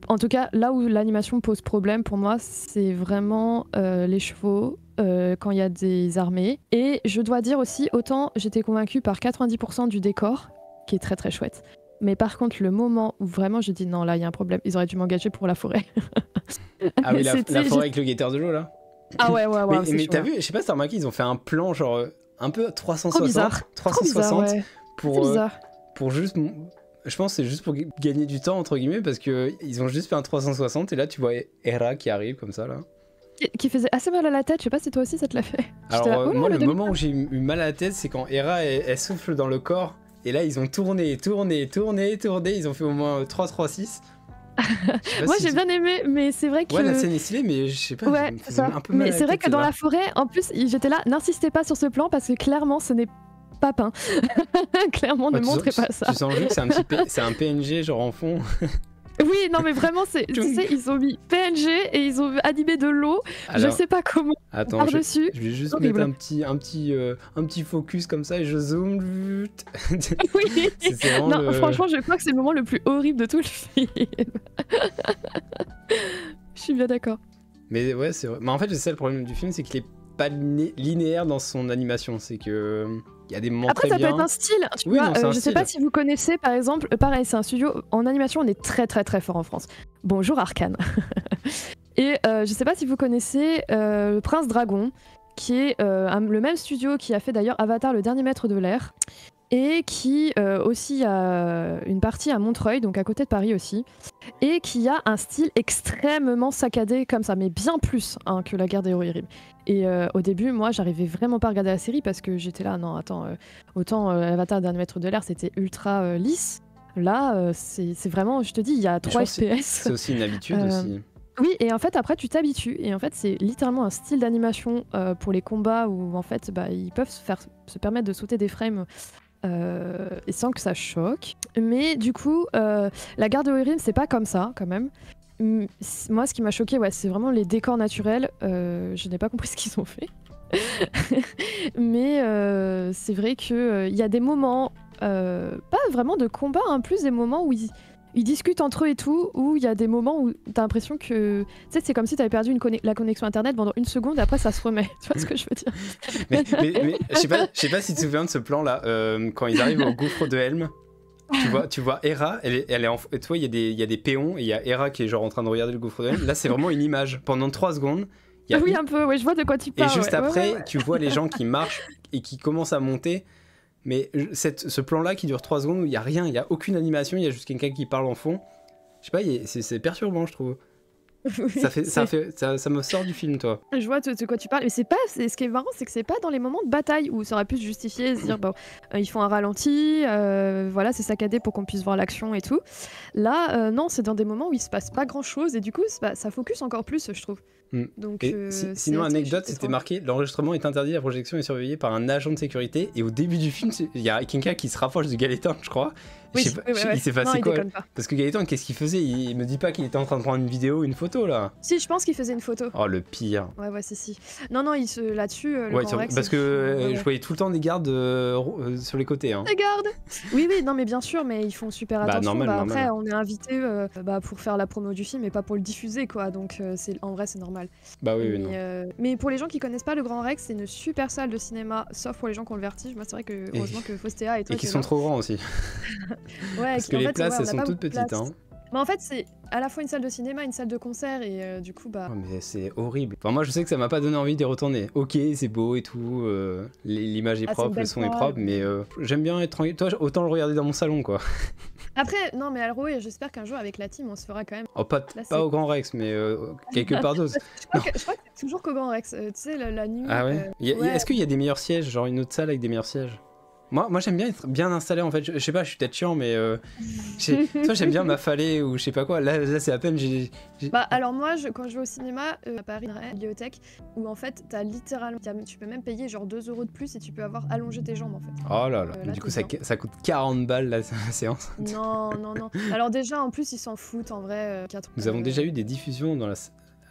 en tout cas, là où l'animation pose problème pour moi, c'est vraiment les chevaux. Quand il y a des armées. Et je dois dire aussi, autant j'étais convaincue par 90% du décor, qui est très très chouette. Mais par contre, le moment où vraiment je dis non, là il y a un problème, ils auraient dû m'engager pour la forêt. Ah oui, la forêt avec le guetteur de l'eau là. Ah ouais, mais t'as vu, je sais pas si t'as remarqué, ils ont fait un plan genre un peu 360. Trop bizarre. 360 ouais. pour juste. Je pense que c'est juste pour gagner du temps entre guillemets parce que ils ont juste fait un 360 et là tu vois Hera qui arrive comme ça là. Qui faisait assez mal à la tête, je sais pas si toi aussi ça te l'a fait. Alors moi le moment où j'ai eu mal à la tête c'est quand Hera elle souffle dans le corps et là ils ont tourné, ils ont fait au moins 3-3-6. Moi j'ai bien aimé, mais c'est vrai que... Ouais, la scène est stylée, mais je sais pas, ouais, ça. Un peu mal. Mais c'est vrai que dans la forêt, en plus j'étais là, n'insistez pas sur ce plan parce que clairement ce n'est pas peint. Clairement ne montrez pas ça. Tu sens juste que c'est un PNG genre en fond. Oui, non mais vraiment, tu sais, ils ont mis PNG et ils ont animé de l'eau. Alors, je sais pas comment. Attends, par-dessus. Je vais juste mettre un petit focus comme ça et je zoome. Oui. Non, franchement, je crois que c'est le moment le plus horrible de tout le film. Je suis bien d'accord. Mais ouais, c'est vrai. Mais en fait, c'est ça le problème du film, c'est qu'il est pas linéaire dans son animation. C'est que il y a des moments après, très bien. Après, ça peut être un style. Tu vois, je sais pas si vous connaissez, par exemple, pareil, c'est un studio en animation, on est très très très fort en France. Bonjour Arcane. Et je sais pas si vous connaissez Prince Dragon, qui est le même studio qui a fait d'ailleurs Avatar, le dernier maître de l'air, et qui aussi a une partie à Montreuil, donc à côté de Paris aussi, et qui a un style extrêmement saccadé comme ça, mais bien plus que La Guerre des Héros et Rimes. Et au début, moi, j'arrivais vraiment pas à regarder la série parce que j'étais là, non, attends, autant Avatar, le dernier maître de l'air, c'était ultra lisse. Là, c'est vraiment, je te dis, il y a 3 FPS. C'est aussi une habitude aussi. Oui, et en fait, après, tu t'habitues. Et en fait, c'est littéralement un style d'animation pour les combats où, en fait, ils peuvent se permettre de sauter des frames et sans que ça choque. Mais du coup, La Guerre de Oirim, c'est pas comme ça, quand même. Moi, ce qui m'a choqué, c'est vraiment les décors naturels. Je n'ai pas compris ce qu'ils ont fait. Mais c'est vrai qu'il y a des moments, pas vraiment de combat, plus des moments où ils discutent entre eux et tout, où il y a des moments où t'as l'impression que... Tu sais, c'est comme si t'avais perdu la connexion internet pendant une seconde et après ça se remet. Tu vois ce que je veux dire? mais je sais pas si tu te souviens de ce plan-là, quand ils arrivent au gouffre de Helm. Tu vois Hera, elle est en... Tu vois, il y a des péons et il y a Hera qui est genre en train de regarder le gouffre de Helm. Là, c'est vraiment une image. Pendant 3 secondes... Oui, un peu, ouais, je vois de quoi tu parles. Et juste après, tu vois les gens qui marchent et qui commencent à monter. Mais ce plan-là qui dure 3 secondes où il n'y a rien, il n'y a aucune animation, il y a juste quelqu'un qui parle en fond. Je sais pas, c'est perturbant, je trouve. Oui, ça me sort du film, toi. Je vois de quoi tu parles, mais ce qui est marrant, c'est que c'est pas dans les moments de bataille où ça aurait pu se justifier, se dire bon, ils font un ralenti, voilà, c'est saccadé pour qu'on puisse voir l'action et tout. Là, non, c'est dans des moments où il se passe pas grand-chose et du coup, ça focus encore plus, je trouve. Donc, sinon, anecdote, c'était marqué: l'enregistrement est interdit, la projection est surveillée par un agent de sécurité. Et au début du film, il y a quelqu'un qui se rapproche de Gaëtan, je crois. Oui, il s'est passé quoi? Parce que Gaëtan, qu'est-ce qu'il faisait? Il me dit pas qu'il était en train de prendre une vidéo, une photo là? Si, je pense qu'il faisait une photo. Oh, le pire. Ouais, si. Non, là-dessus. Parce que je voyais tout le temps des gardes sur les côtés. Des gardes. Oui, non, mais bien sûr, mais ils font super attention. Normal. Après, on est invité pour faire la promo du film et pas pour le diffuser, quoi. Donc, en vrai, c'est normal. normal. Bah oui, non. Mais pour les gens qui connaissent pas le Grand Rex, c'est une super salle de cinéma, sauf pour les gens qui ont le vertige. Moi, c'est vrai que heureusement que Faustéa et toi. Et qui sont trop grands aussi. Ouais, parce que les places, elles sont toutes petites. Hein. Mais en fait, c'est à la fois une salle de cinéma, une salle de concert, et du coup, bah. Oh, mais c'est horrible. Enfin, moi, je sais que ça m'a pas donné envie d'y retourner. Ok, c'est beau et tout, l'image est propre, le son est propre, mais j'aime bien être tranquille. Toi, autant le regarder dans mon salon, quoi. Après, non, mais Alroé, j'espère qu'un jour, avec la team, on se fera quand même. Oh, pas au Grand Rex, mais quelque part d'autre. Je crois que c'est toujours qu'au Grand Rex. Tu sais, la nuit. Ah ouais, Est-ce qu'il y a des meilleurs sièges, genre une autre salle avec des meilleurs sièges? Moi j'aime bien être bien installé en fait, je sais pas, je suis peut-être chiant mais toi j'aime bien m'affaler ou je sais pas quoi, là c'est à peine Bah alors moi quand je vais au cinéma à Paris, à la bibliothèque, où en fait t'as littéralement, tu peux même payer genre 2 € de plus et tu peux avoir allongé tes jambes en fait. Oh là là, du coup ça coûte 40 balles la séance. Non, alors déjà en plus ils s'en foutent en vrai. Nous avons déjà eu des diffusions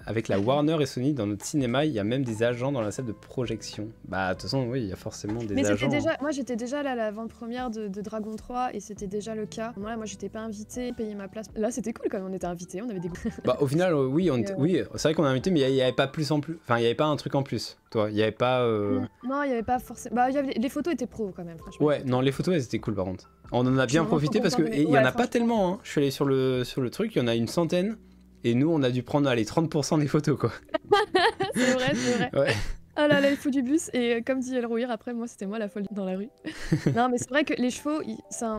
avec la Warner et Sony dans notre cinéma, il y a même des agents dans la salle de projection. Bah de toute façon oui, il y a forcément des agents. Moi j'étais déjà là à l'avant-première de Dragon 3 et c'était déjà le cas. Moi j'étais pas invitée, payé ma place. Là c'était cool quand même, on était invités, on avait des Bah au final oui, oui, c'est vrai qu'on est invité mais il y avait pas plus en plus. Enfin il y avait pas un truc en plus. Toi, il y avait pas Non, il y avait pas forcément. Bah les photos étaient pro quand même franchement. Ouais, non, les photos elles étaient cool par contre. On en a bien profité parce que il y en a pas tellement hein. Je suis allé sur le truc, il y en a une centaine. Et nous, on a dû prendre 30% des photos, quoi. C'est vrai. Ouais. Ah là, il faut du bus. Et comme dit Elrouir, après, moi, c'était moi la folle dans la rue. Non, mais c'est vrai que les chevaux,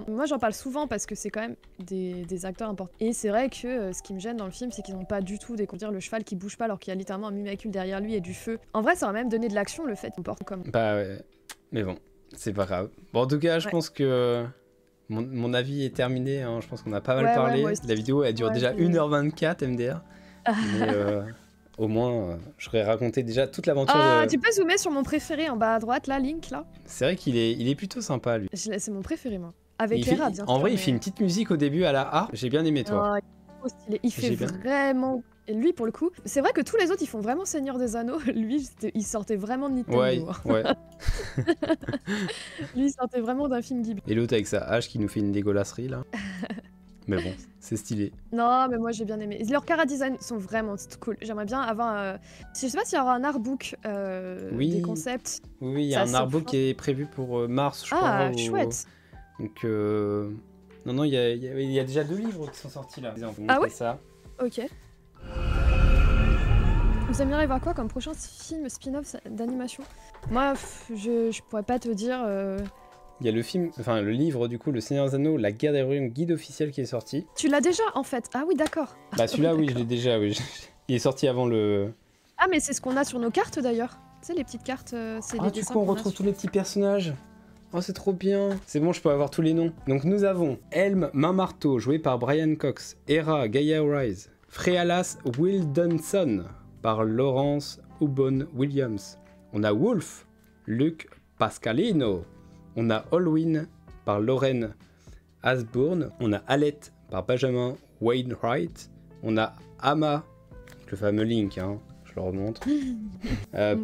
moi, j'en parle souvent parce que c'est quand même des acteurs importants. Et c'est vrai que ce qui me gêne dans le film, c'est qu'ils n'ont pas du tout le cheval qui bouge pas alors qu'il y a littéralement un mimacule derrière lui et du feu. En vrai, ça va même donner de l'action, le fait qu'on porte comme. Bah ouais. Mais bon, c'est pas grave. Bon, en tout cas, je pense que. Mon avis est terminé, hein. Je pense qu'on a pas mal parlé. La vidéo elle dure déjà 1h24 MDR. Mais au moins, j'aurais raconté déjà toute l'aventure. Tu peux zoomer sur mon préféré en bas à droite, là, Link, là. C'est vrai qu'il est plutôt sympa, lui. C'est mon préféré, moi. Avec les rats, bien sûr. En vrai, il fait une petite musique au début à la A. J'ai bien aimé, toi. Il fait vraiment. Et lui, pour le coup, c'est vrai que tous les autres, ils font vraiment Seigneur des Anneaux. Lui, il sortait vraiment de Nintendo. Ouais. Lui, il sortait vraiment d'un film Ghibli. Et l'autre avec sa hache qui nous fait une dégueulasserie, là. Mais bon, c'est stylé. Non, mais moi, j'ai bien aimé. Leurs chara-design sont vraiment cool. J'aimerais bien avoir... Je sais pas s'il y aura un artbook des concepts. Oui, il y a un artbook qui est prévu pour mars, je crois. Ah, chouette. Donc, non, il y a déjà 2 livres qui sont sortis, là. Ah ouais ça. Ok. Vous aimeriez voir quoi comme prochain film spin-off d'animation? Moi, je pourrais pas te dire. Il y a le livre du coup, Le Seigneur des Anneaux, La Guerre des Royaumes, guide officiel qui est sorti. Tu l'as déjà en fait? Ah oui, d'accord. Bah celui-là, oui, je l'ai déjà, oui. Il est sorti avant le... Ah mais c'est ce qu'on a sur nos cartes d'ailleurs. Tu sais, les petites cartes, c'est les dessins. Du coup, on retrouve tous les petits personnages. Oh, c'est trop bien. C'est bon, je peux avoir tous les noms. Donc nous avons Helm Main-Marteau, joué par Brian Cox. Hera, Gaia Rise. Frealas Wildenson, par Laurence Ubon Williams. On a Wolf, Luc Pascalino. On a Olwyn par Lauren Asbourne. On a Alette par Benjamin Wainwright. On a Ama, le fameux Link, hein, je le remontre,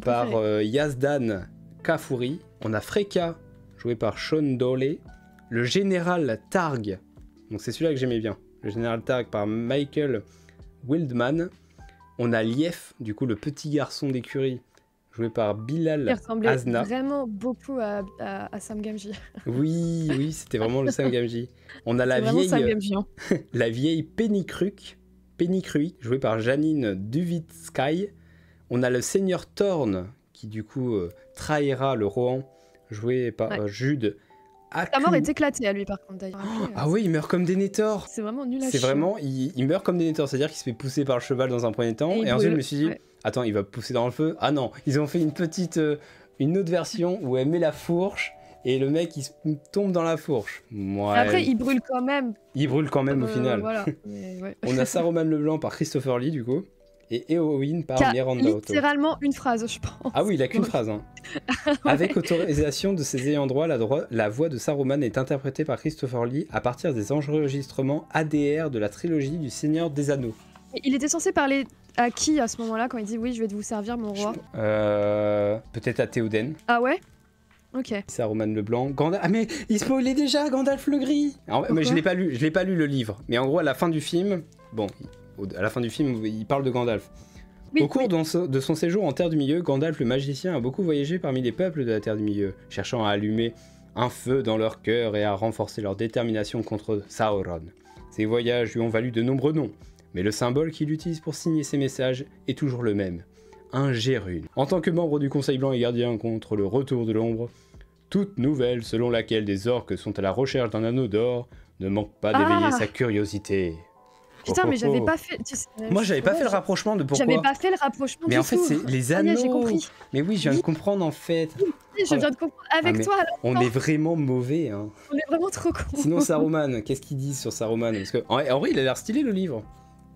par Yazdan Kafouri. On a Freka, joué par Sean Dawley. Le général Targ, donc c'est celui-là que j'aimais bien. Le général Targ par Michael Wildman. On a Lief, du coup le petit garçon d'écurie, joué par Bilal Azna. Il ressemblait vraiment beaucoup à Sam Gamgee. Oui, c'était vraiment le Sam Gamgee. On a la vieille Pennycruy, jouée par Janine Duvitskay. On a le seigneur Thorn, qui du coup trahira le Rohan, joué par Jude Aku. Sa mort est éclatée à lui par contre d'ailleurs. Ah oui, il meurt comme Denethor. C'est vraiment nul à chier. C'est vraiment, il meurt comme Denethor, c'est-à-dire qu'il se fait pousser par le cheval dans un premier temps, et ensuite je me suis dit, attends, il va pousser dans le feu. Ah non, ils ont fait une autre version où elle met la fourche, et le mec il tombe dans la fourche. Ouais. Après il brûle quand même. Il brûle quand même au final. Voilà. Mais ouais. On a Saruman Leblanc par Christopher Lee du coup, et Eowyn par Miranda Otto. Littéralement une phrase, je pense. Ah oui, il a qu'une phrase. Hein. Ouais. Avec autorisation de ses ayants droit, la voix de Saruman est interprétée par Christopher Lee à partir des enregistrements ADR de la trilogie du Seigneur des Anneaux. Et il était censé parler à qui à ce moment-là quand il dit oui, je vais vous servir mon roi? Peut-être à Théoden. Ah ouais? Ok. Saruman le blanc. Ah mais il spoilait déjà Gandalf le gris. Mais je l'ai pas lu le livre. Mais en gros à la fin du film, à la fin du film il parle de Gandalf. Oui, Au cours de son séjour en Terre du Milieu, Gandalf le magicien a beaucoup voyagé parmi les peuples de la Terre du Milieu, cherchant à allumer un feu dans leur cœur et à renforcer leur détermination contre Sauron. Ces voyages lui ont valu de nombreux noms, mais le symbole qu'il utilise pour signer ses messages est toujours le même, un Gérune. En tant que membre du Conseil Blanc et gardien contre le retour de l'ombre, toute nouvelle selon laquelle des orques sont à la recherche d'un anneau d'or ne manque pas d'éveiller sa curiosité. Putain, mais j'avais pas fait. Moi, j'avais pas fait le rapprochement de pourquoi. J'avais pas fait le rapprochement. Mais du en fait, tout. c'est les Ça y est, anneaux. j'ai compris. Mais oui, je viens de comprendre en fait. Oui, je viens de comprendre avec mais toi. Alors, on est vraiment mauvais. Hein. on est vraiment trop cons. Sinon, Saruman, qu'est-ce qu'ils disent sur Saruman? Parce que en vrai, il a l'air stylé le livre.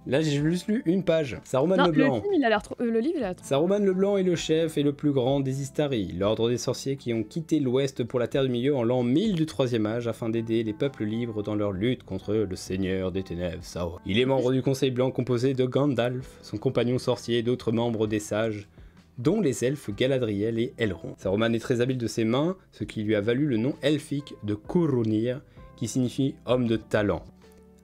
Là, j'ai juste lu une page. Saruman Non, le Blanc. le film, il a l'air trop. Le livre, il a l'air trop. Saruman le Blanc est le chef et le plus grand des Istari, l'ordre des sorciers qui ont quitté l'Ouest pour la Terre du Milieu en l'an 1000 du Troisième Âge afin d'aider les peuples libres dans leur lutte contre le Seigneur des Ténèbres, Sauron. Il est membre du Conseil Blanc composé de Gandalf, son compagnon sorcier et d'autres membres des Sages, dont les elfes Galadriel et Elrond. Saruman est très habile de ses mains, ce qui lui a valu le nom elfique de Curunir, qui signifie homme de talent.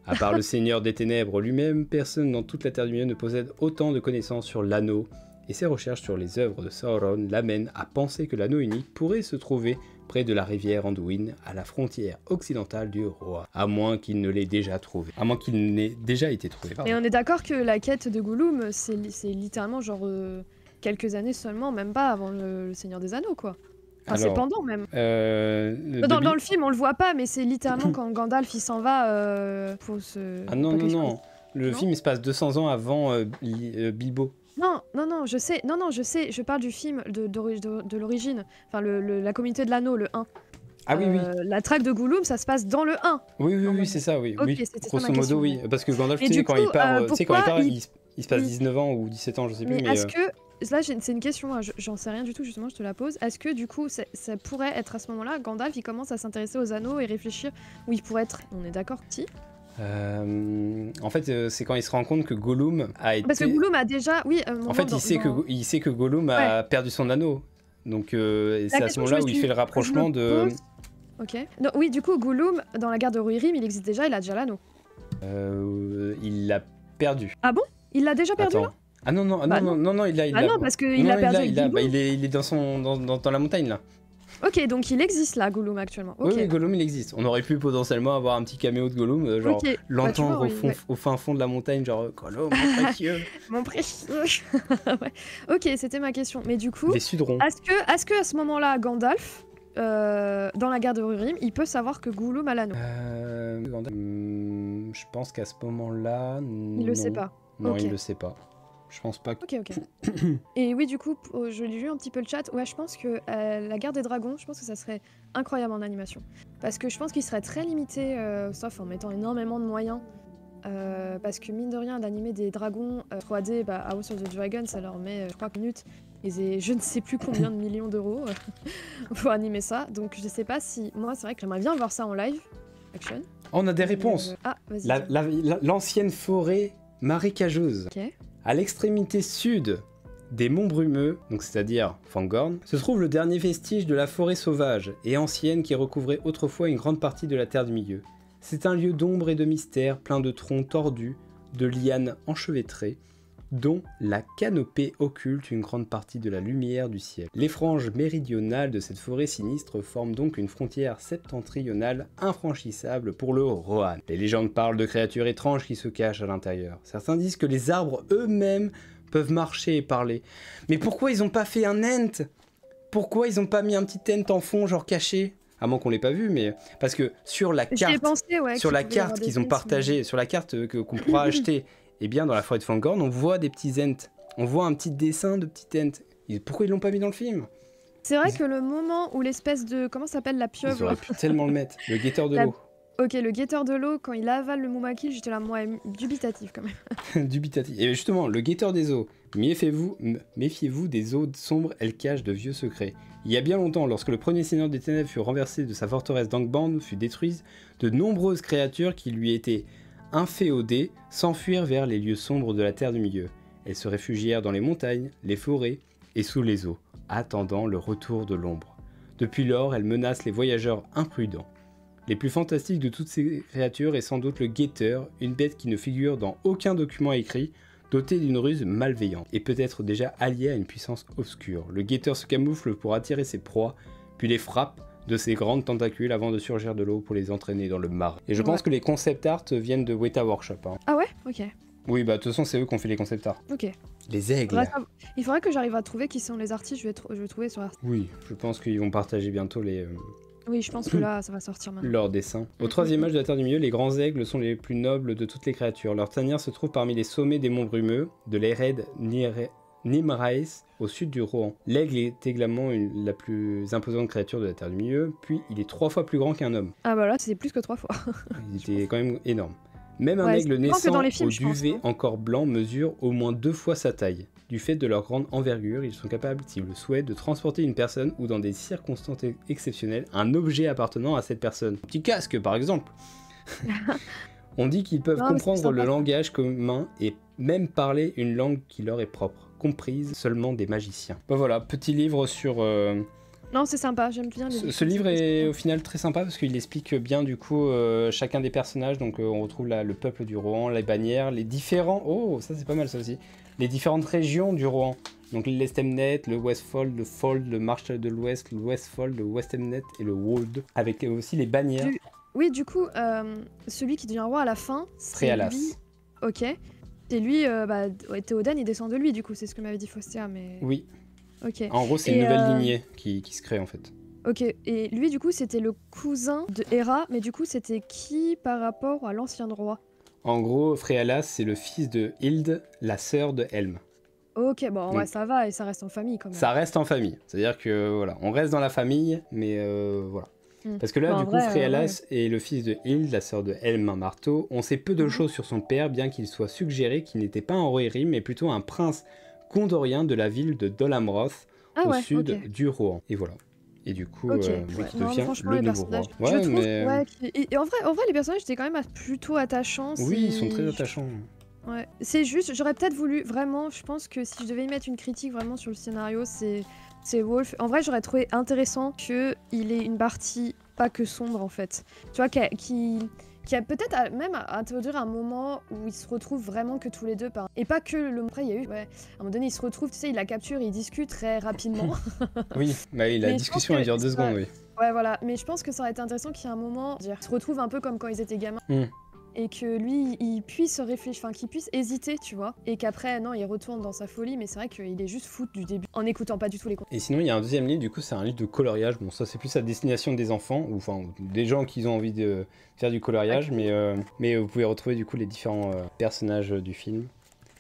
À part le Seigneur des Ténèbres lui-même, personne dans toute la Terre du Milieu ne possède autant de connaissances sur l'anneau, et ses recherches sur les œuvres de Sauron l'amènent à penser que l'anneau unique pourrait se trouver près de la rivière Anduin, à la frontière occidentale du roi, à moins qu'il ne l'ait déjà trouvé. À moins qu'il n'ait déjà été trouvé. Et on est d'accord que la quête de Gollum, c'est littéralement genre quelques années seulement, même pas avant le Seigneur des Anneaux, quoi. Enfin, c'est pendant même. Dans le film, on le voit pas, mais c'est littéralement quand Gandalf il s'en va pour se. Ah non, non, non. Le film il se passe 200 ans avant Bilbo. Non, je sais, je parle du film de l'origine, enfin la communauté de l'anneau, le 1. Ah oui, oui. La traque de Gollum, ça se passe dans le 1. Oui, c'est ça, oui. Ok, oui. c'était Grosso ça ma question. modo, oui. Parce que Gandalf, tu sais, quand il part, il se passe 19 ans ou 17 ans, je sais plus. Mais est-ce que, là c'est une question, hein, j'en sais rien du tout, justement, je te la pose. Est-ce que du coup, ça pourrait être à ce moment-là, Gandalf, il commence à s'intéresser aux anneaux et réfléchir où il pourrait être. On est d'accord, si en fait, c'est quand il se rend compte que Gollum a été. Parce que Gollum a déjà, oui. En fait, il sait que Gollum a perdu son anneau. Donc, c'est à ce moment-là où il fait le rapprochement de. Ok. Non, oui, du coup, Gollum, dans la guerre de Rohirrim, il existe déjà, il a déjà l'anneau. Il l'a perdu. Ah bon? Il l'a déjà perdu là? Ah non, non, il l'a. Ah non, parce qu'il a perdu. Il est dans la montagne là. Ok, donc il existe là, Gollum actuellement. Okay. Oui, Gollum il existe. On aurait pu potentiellement avoir un petit caméo de Gollum, genre l'entendre au fin fond de la montagne, genre Gollum, mon précieux. Mon précieux. Ouais. Ok, c'était ma question. Mais du coup, est-ce que à ce moment-là, Gandalf, dans la guerre de Rohirrim, il peut savoir que Gollum a l'anneau? Je pense qu'à ce moment-là, il le sait pas. Non, il le sait pas. Je pense pas que... Ok. Et oui, du coup, je lis un petit peu le chat. Ouais, je pense que la guerre des dragons, je pense que ça serait incroyable en animation. Parce que je pense qu'il serait très limité, sauf en mettant énormément de moyens. Parce que mine de rien, d'animer des dragons 3D, House of the Dragon, ça leur met 3 minutes. Et je ne sais plus combien de millions d'euros pour animer ça. Donc je sais pas si... Moi, c'est vrai que j'aimerais bien voir ça en live. Action. On a des réponses. Ah, vas-y. L'ancienne forêt marécageuse. Ok. À l'extrémité sud des monts brumeux, donc c'est-à-dire Fangorn, se trouve le dernier vestige de la forêt sauvage et ancienne qui recouvrait autrefois une grande partie de la Terre du Milieu. C'est un lieu d'ombre et de mystère, plein de troncs tordus, de lianes enchevêtrées, dont la canopée occulte une grande partie de la lumière du ciel. Les franges méridionales de cette forêt sinistre forment donc une frontière septentrionale infranchissable pour le Rohan. Les légendes parlent de créatures étranges qui se cachent à l'intérieur. Certains disent que les arbres eux-mêmes peuvent marcher et parler. Mais pourquoi ils ont pas fait un ent? Pourquoi ils ont pas mis un petit ent en fond, genre caché? À moins qu'on l'ait pas vu, mais parce que sur la carte, qu'ils ont partagée, sur la carte qu'on pourra acheter, eh bien dans la forêt de Fangorn, on voit des petits ents, on voit un petit dessin de petits ents. Pourquoi ils l'ont pas mis dans le film? C'est vrai que le moment où l'espèce de... Comment s'appelle la pieuvre? Ils auraient pu tellement le mettre, le guetteur de l'eau. Ok, le guetteur de l'eau, quand il avale le Mumakil, j'étais là, moi, dubitatif quand même. Dubitatif. Et justement, le guetteur des eaux, méfiez-vous des eaux sombres, elles cachent de vieux secrets. Il y a bien longtemps, lorsque le premier seigneur des ténèbres fut renversé de sa forteresse d'Angband, fut détruite, de nombreuses créatures qui lui étaient inféodées s'enfuirent vers les lieux sombres de la Terre du Milieu. Elles se réfugièrent dans les montagnes, les forêts et sous les eaux, attendant le retour de l'ombre. Depuis lors, elles menacent les voyageurs imprudents. Les plus fantastiques de toutes ces créatures est sans doute le guetteur, une bête qui ne figure dans aucun document écrit, doté d'une ruse malveillante et peut-être déjà allié à une puissance obscure. Le guetteur se camoufle pour attirer ses proies, puis les frappe de ses grandes tentacules avant de surgir de l'eau pour les entraîner dans le marais. Et je pense que les concept art viennent de Weta Workshop. Hein. Ah ouais? Ok. Oui, bah de toute façon, c'est eux qui ont fait les concept art. Ok. Les aigles. Il faudrait que j'arrive à trouver qui sont les artistes, je vais trouver sur Artistes. Oui, je pense qu'ils vont partager bientôt les... Oui, je pense que là, ça va sortir maintenant. leurs dessins. Au troisième âge de la Terre du Milieu, les grands aigles sont les plus nobles de toutes les créatures. Leur tanière se trouve parmi les sommets des monts brumeux, de l'Ered Nimraes au sud du Rohan. L'aigle est également la plus imposante créature de la Terre du Milieu, puis il est 3 fois plus grand qu'un homme. Ah bah là, c'est plus que 3 fois. Il était quand même énorme. Même un aigle plus grand que naissant dans les films, au je pense, duvet non encore blanc mesure au moins 2 fois sa taille. Du fait de leur grande envergure, ils sont capables, s'ils le souhaitent, de transporter une personne ou dans des circonstances exceptionnelles, un objet appartenant à cette personne. Un petit casque par exemple. On dit qu'ils peuvent comprendre le langage commun et même parler une langue qui leur est propre, comprise seulement des magiciens. Bah voilà, petit livre sur... Non, c'est sympa, j'aime bien. Ce livre est au final très sympa parce qu'il explique bien du coup chacun des personnages. Donc on retrouve là le peuple du Rohan, les bannières, les différents... Oh, ça c'est pas mal ça aussi. Les différentes régions du Rohan. Donc l'Estemnet, le Westfold, le Fold, le Marshall de l'Ouest, le Westfold, le Westemnet et le Wold. Avec aussi les bannières. Oui, du coup, celui qui devient roi à la fin, c'est lui. Ok. Et lui, Théoden, il descend de lui, du coup, c'est ce que m'avait dit Faustia, mais... Oui. Ok. En gros, c'est une nouvelle lignée qui se crée, en fait. Ok, et lui, du coup, c'était le cousin de Hera, mais du coup, c'était qui par rapport à l'ancien roi? En gros, Fréalas, c'est le fils de Hild, la sœur de Helm. Ok, bon, ouais, ça va, et ça reste en famille, quand même. Ça reste en famille. C'est-à-dire que, voilà, on reste dans la famille, mais voilà. Parce que là, du coup, Fréalas est le fils de Hild, la sœur de Helm, un marteau. On sait peu de choses sur son père, bien qu'il soit suggéré qu'il n'était pas un Rohirrim, mais plutôt un prince gondorien de la ville de Dol Amroth, au sud du Rohan. Et voilà. Et du coup, lui qui devient le nouveau roi. Ouais, mais... et en vrai, les personnages étaient quand même plutôt attachants. Oui, ils sont très attachants. Ouais, c'est juste, j'aurais peut-être voulu, vraiment, je pense que si je devais y mettre une critique vraiment sur le scénario, c'est Wolf. En vrai, j'aurais trouvé intéressant qu'il ait une partie pas que sombre, en fait. Tu vois, qui a peut-être même introduire un moment où ils se retrouvent vraiment que tous les deux. Et pas que le... Après, il y a eu... Ouais, à un moment donné, ils se retrouvent, tu sais, il la capture et ils discutent très rapidement. Oui, bah, la discussion, elle dure 2 secondes, oui. Ouais, voilà. Mais je pense que ça aurait été intéressant qu'il y ait un moment... Ils se retrouvent un peu comme quand ils étaient gamins. Et que lui, il puisse réfléchir, enfin qu'il puisse hésiter, tu vois. Et qu'après, non, il retourne dans sa folie, mais c'est vrai qu'il est juste fou du début, en écoutant pas du tout les conseils. Et sinon, il y a un deuxième livre, du coup, c'est un livre de coloriage. Bon, ça, c'est plus à destination des enfants, ou enfin, des gens qui ont envie de faire du coloriage, mais vous pouvez retrouver, du coup, les différents personnages du film.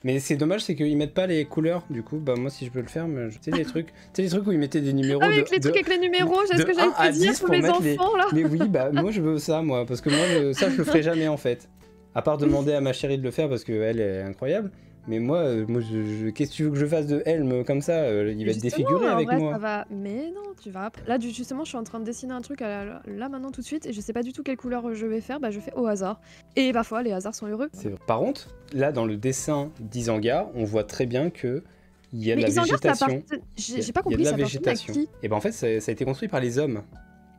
Mais c'est dommage, c'est qu'ils mettent pas les couleurs, du coup, bah moi si je peux le faire, mais tu sais les trucs où ils mettaient des numéros avec les trucs avec les numéros, c'est ce que j'allais te dire pour les enfants là. Mais oui, bah moi je veux ça, moi, parce que moi ça je le ferai jamais en fait. À part demander à ma chérie de le faire parce qu'elle est incroyable. Mais moi qu'est-ce que tu veux que je fasse de Helm comme ça il va être défiguré avec vrai, moi. Ça va... Mais non, tu vas après. Là, justement, je suis en train de dessiner un truc là maintenant tout de suite et je sais pas du tout quelle couleur je vais faire. Bah, je fais au hasard. Et parfois, les hasards sont heureux. Par contre, là, dans le dessin d'Isengard, on voit très bien que il y a de la végétation. J'ai pas compris, il y a de la végétation. Et ben en fait, ça a été construit par les hommes.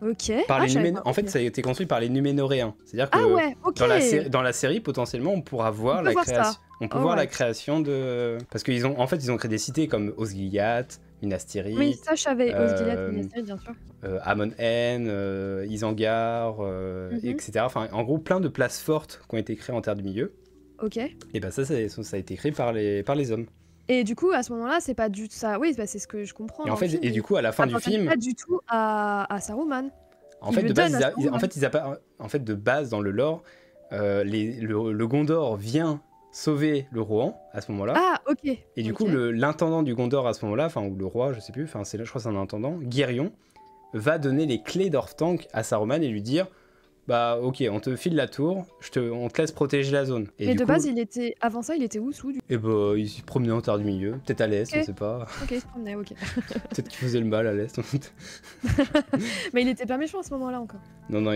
Ok. En fait, ça a été construit par les Núménoréens. C'est-à-dire que dans la série, potentiellement, on pourra voir la création. On peut voir la création de... Parce qu'ils ont créé des cités comme Osgiliath, Minas Tirith... Oui, ça, je savais. Osgiliath, Minas Tirith, bien sûr. Amon-Hen, Isengard, etc. Enfin, en gros, plein de places fortes qui ont été créées en Terre du Milieu. Ok. Et ben ça a été créé par les hommes. Et du coup, à ce moment-là, c'est pas du tout ça. Oui, bah, c'est ce que je comprends. Et en fait, du coup, à la fin du film, pas du tout à Saruman. En fait, de base, dans le lore, le Gondor vient sauver le Rohan à ce moment-là. Ah, ok. Et du coup, l'intendant du Gondor à ce moment-là, enfin, ou le roi, je sais plus, enfin, je crois que c'est un intendant, Girion, va donner les clés d'Orthanc à Saruman et lui dire. Bah ok, on te file la tour, on te laisse protéger la zone. Mais de base, avant ça, il était où sous Et bah, il se promenait en Terre du Milieu, peut-être à l'est, on sait pas. Ok, il se promenait, ok. Peut-être qu'il faisait le mal à l'est. Mais il était pas méchant à ce moment-là encore. Non,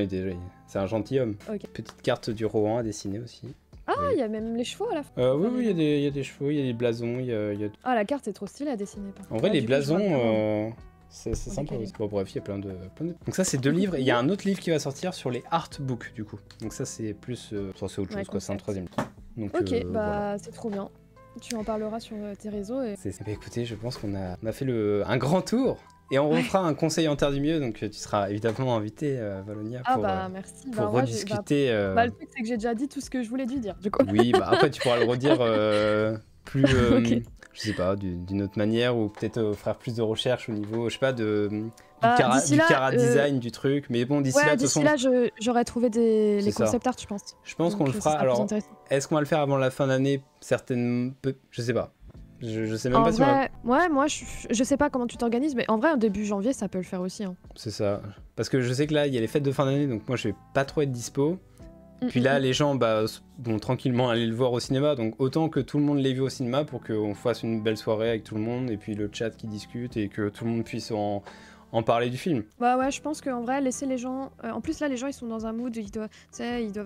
c'est un gentilhomme. Okay. Petite carte du Rohan à dessiner aussi. Ah, il y a même les chevaux à la fin. Oui, il y a des chevaux, il y a des blasons, il y a... Ah, la carte est trop stylée à dessiner. En vrai, les blasons... C'est sympa aussi. Bon, bref, il y a plein de... Donc ça, c'est 2 livres. Et il y a un autre livre qui va sortir sur les artbooks, du coup. Donc ça, c'est plus... c'est autre chose, quoi. C'est un 3e livre. Donc, ok, bah voilà. C'est trop bien. Tu en parleras sur tes réseaux. Et... Bah, écoutez, je pense qu'on a fait un grand tour. Et on refera un conseil en terre du milieu, donc tu seras évidemment invité, Valonia, merci. Pour rediscuter. Le truc, c'est que j'ai déjà dit tout ce que je voulais lui dire, du coup. Oui, après tu pourras le redire plus, Okay. je sais pas, d'une autre manière, ou peut-être faire plus de recherches au niveau, je sais pas, du chara-design du truc. Mais bon, d'ici là, de toute façon... là, j'aurais trouvé les concept art, je pense. Je pense qu'on le fera. Alors, est-ce qu'on va le faire avant la fin d'année? Certaines... Je sais pas. Je sais même pas si on va... Ouais, moi je sais pas comment tu t'organises, mais en vrai, au début janvier, ça peut le faire aussi. Hein. C'est ça. Parce que je sais que là, il y a les fêtes de fin d'année, donc moi je vais pas trop être dispo. Puis là, les gens vont tranquillement aller le voir au cinéma, donc autant que tout le monde l'ait vu au cinéma pour qu'on fasse une belle soirée avec tout le monde, et puis le chat qui discute, et que tout le monde puisse en parler du film. Bah ouais, je pense qu'en vrai, laisser les gens... en plus, là, les gens, ils sont dans un mood, ils doivent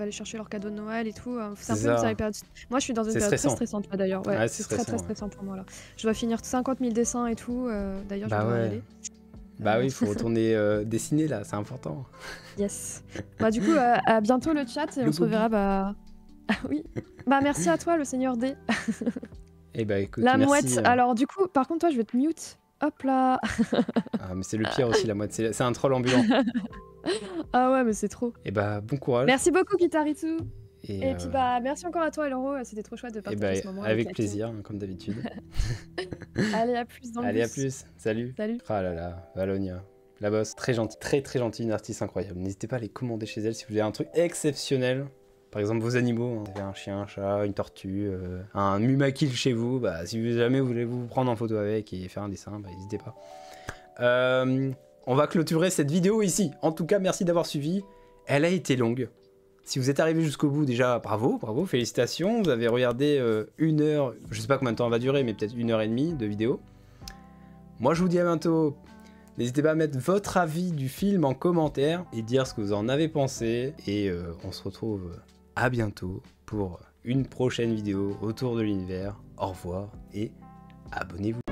aller chercher leurs cadeaux de Noël et tout. C'est un peu une période... Moi, je suis dans une période très stressante, là, d'ailleurs. Ouais, c'est très stressant pour moi, là. Je dois finir 50 000 dessins et tout. D'ailleurs, je dois y aller. Bah oui, il faut retourner dessiner, là, c'est important. Yes. Bah du coup, à bientôt le chat, et on se reverra, Ah oui. Bah merci à toi, le Seigneur D. Et bah écoute, la mouette. Alors du coup, par contre, toi, je vais te mute. Hop là. Ah, mais c'est le pire aussi, la mouette. C'est un troll ambulant. Ah ouais, mais c'est trop. Et bah, bon courage. Merci beaucoup, Kitaritu. Et puis bah, merci encore à toi, Eloro. C'était trop chouette de partager ce moment. Avec plaisir, comme d'habitude. Allez, à plus dans le bus. Allez, à plus. Salut. Ah là là, Valonia. La boss, très gentille, très gentille, une artiste incroyable. N'hésitez pas à les commander chez elle si vous avez un truc exceptionnel. Par exemple, vos animaux, vous avez un chien, un chat, une tortue, un mumakil chez vous, bah, si jamais vous voulez vous prendre en photo avec et faire un dessin, bah, n'hésitez pas. On va clôturer cette vidéo ici. En tout cas, merci d'avoir suivi. Elle a été longue. Si vous êtes arrivé jusqu'au bout, déjà, bravo, félicitations. Vous avez regardé 1 heure, je sais pas combien de temps elle va durer, mais peut-être 1h30 de vidéo. Moi, je vous dis à bientôt. N'hésitez pas à mettre votre avis du film en commentaire et dire ce que vous en avez pensé. Et on se retrouve à bientôt pour une prochaine vidéo autour de l'univers. Au revoir et abonnez-vous.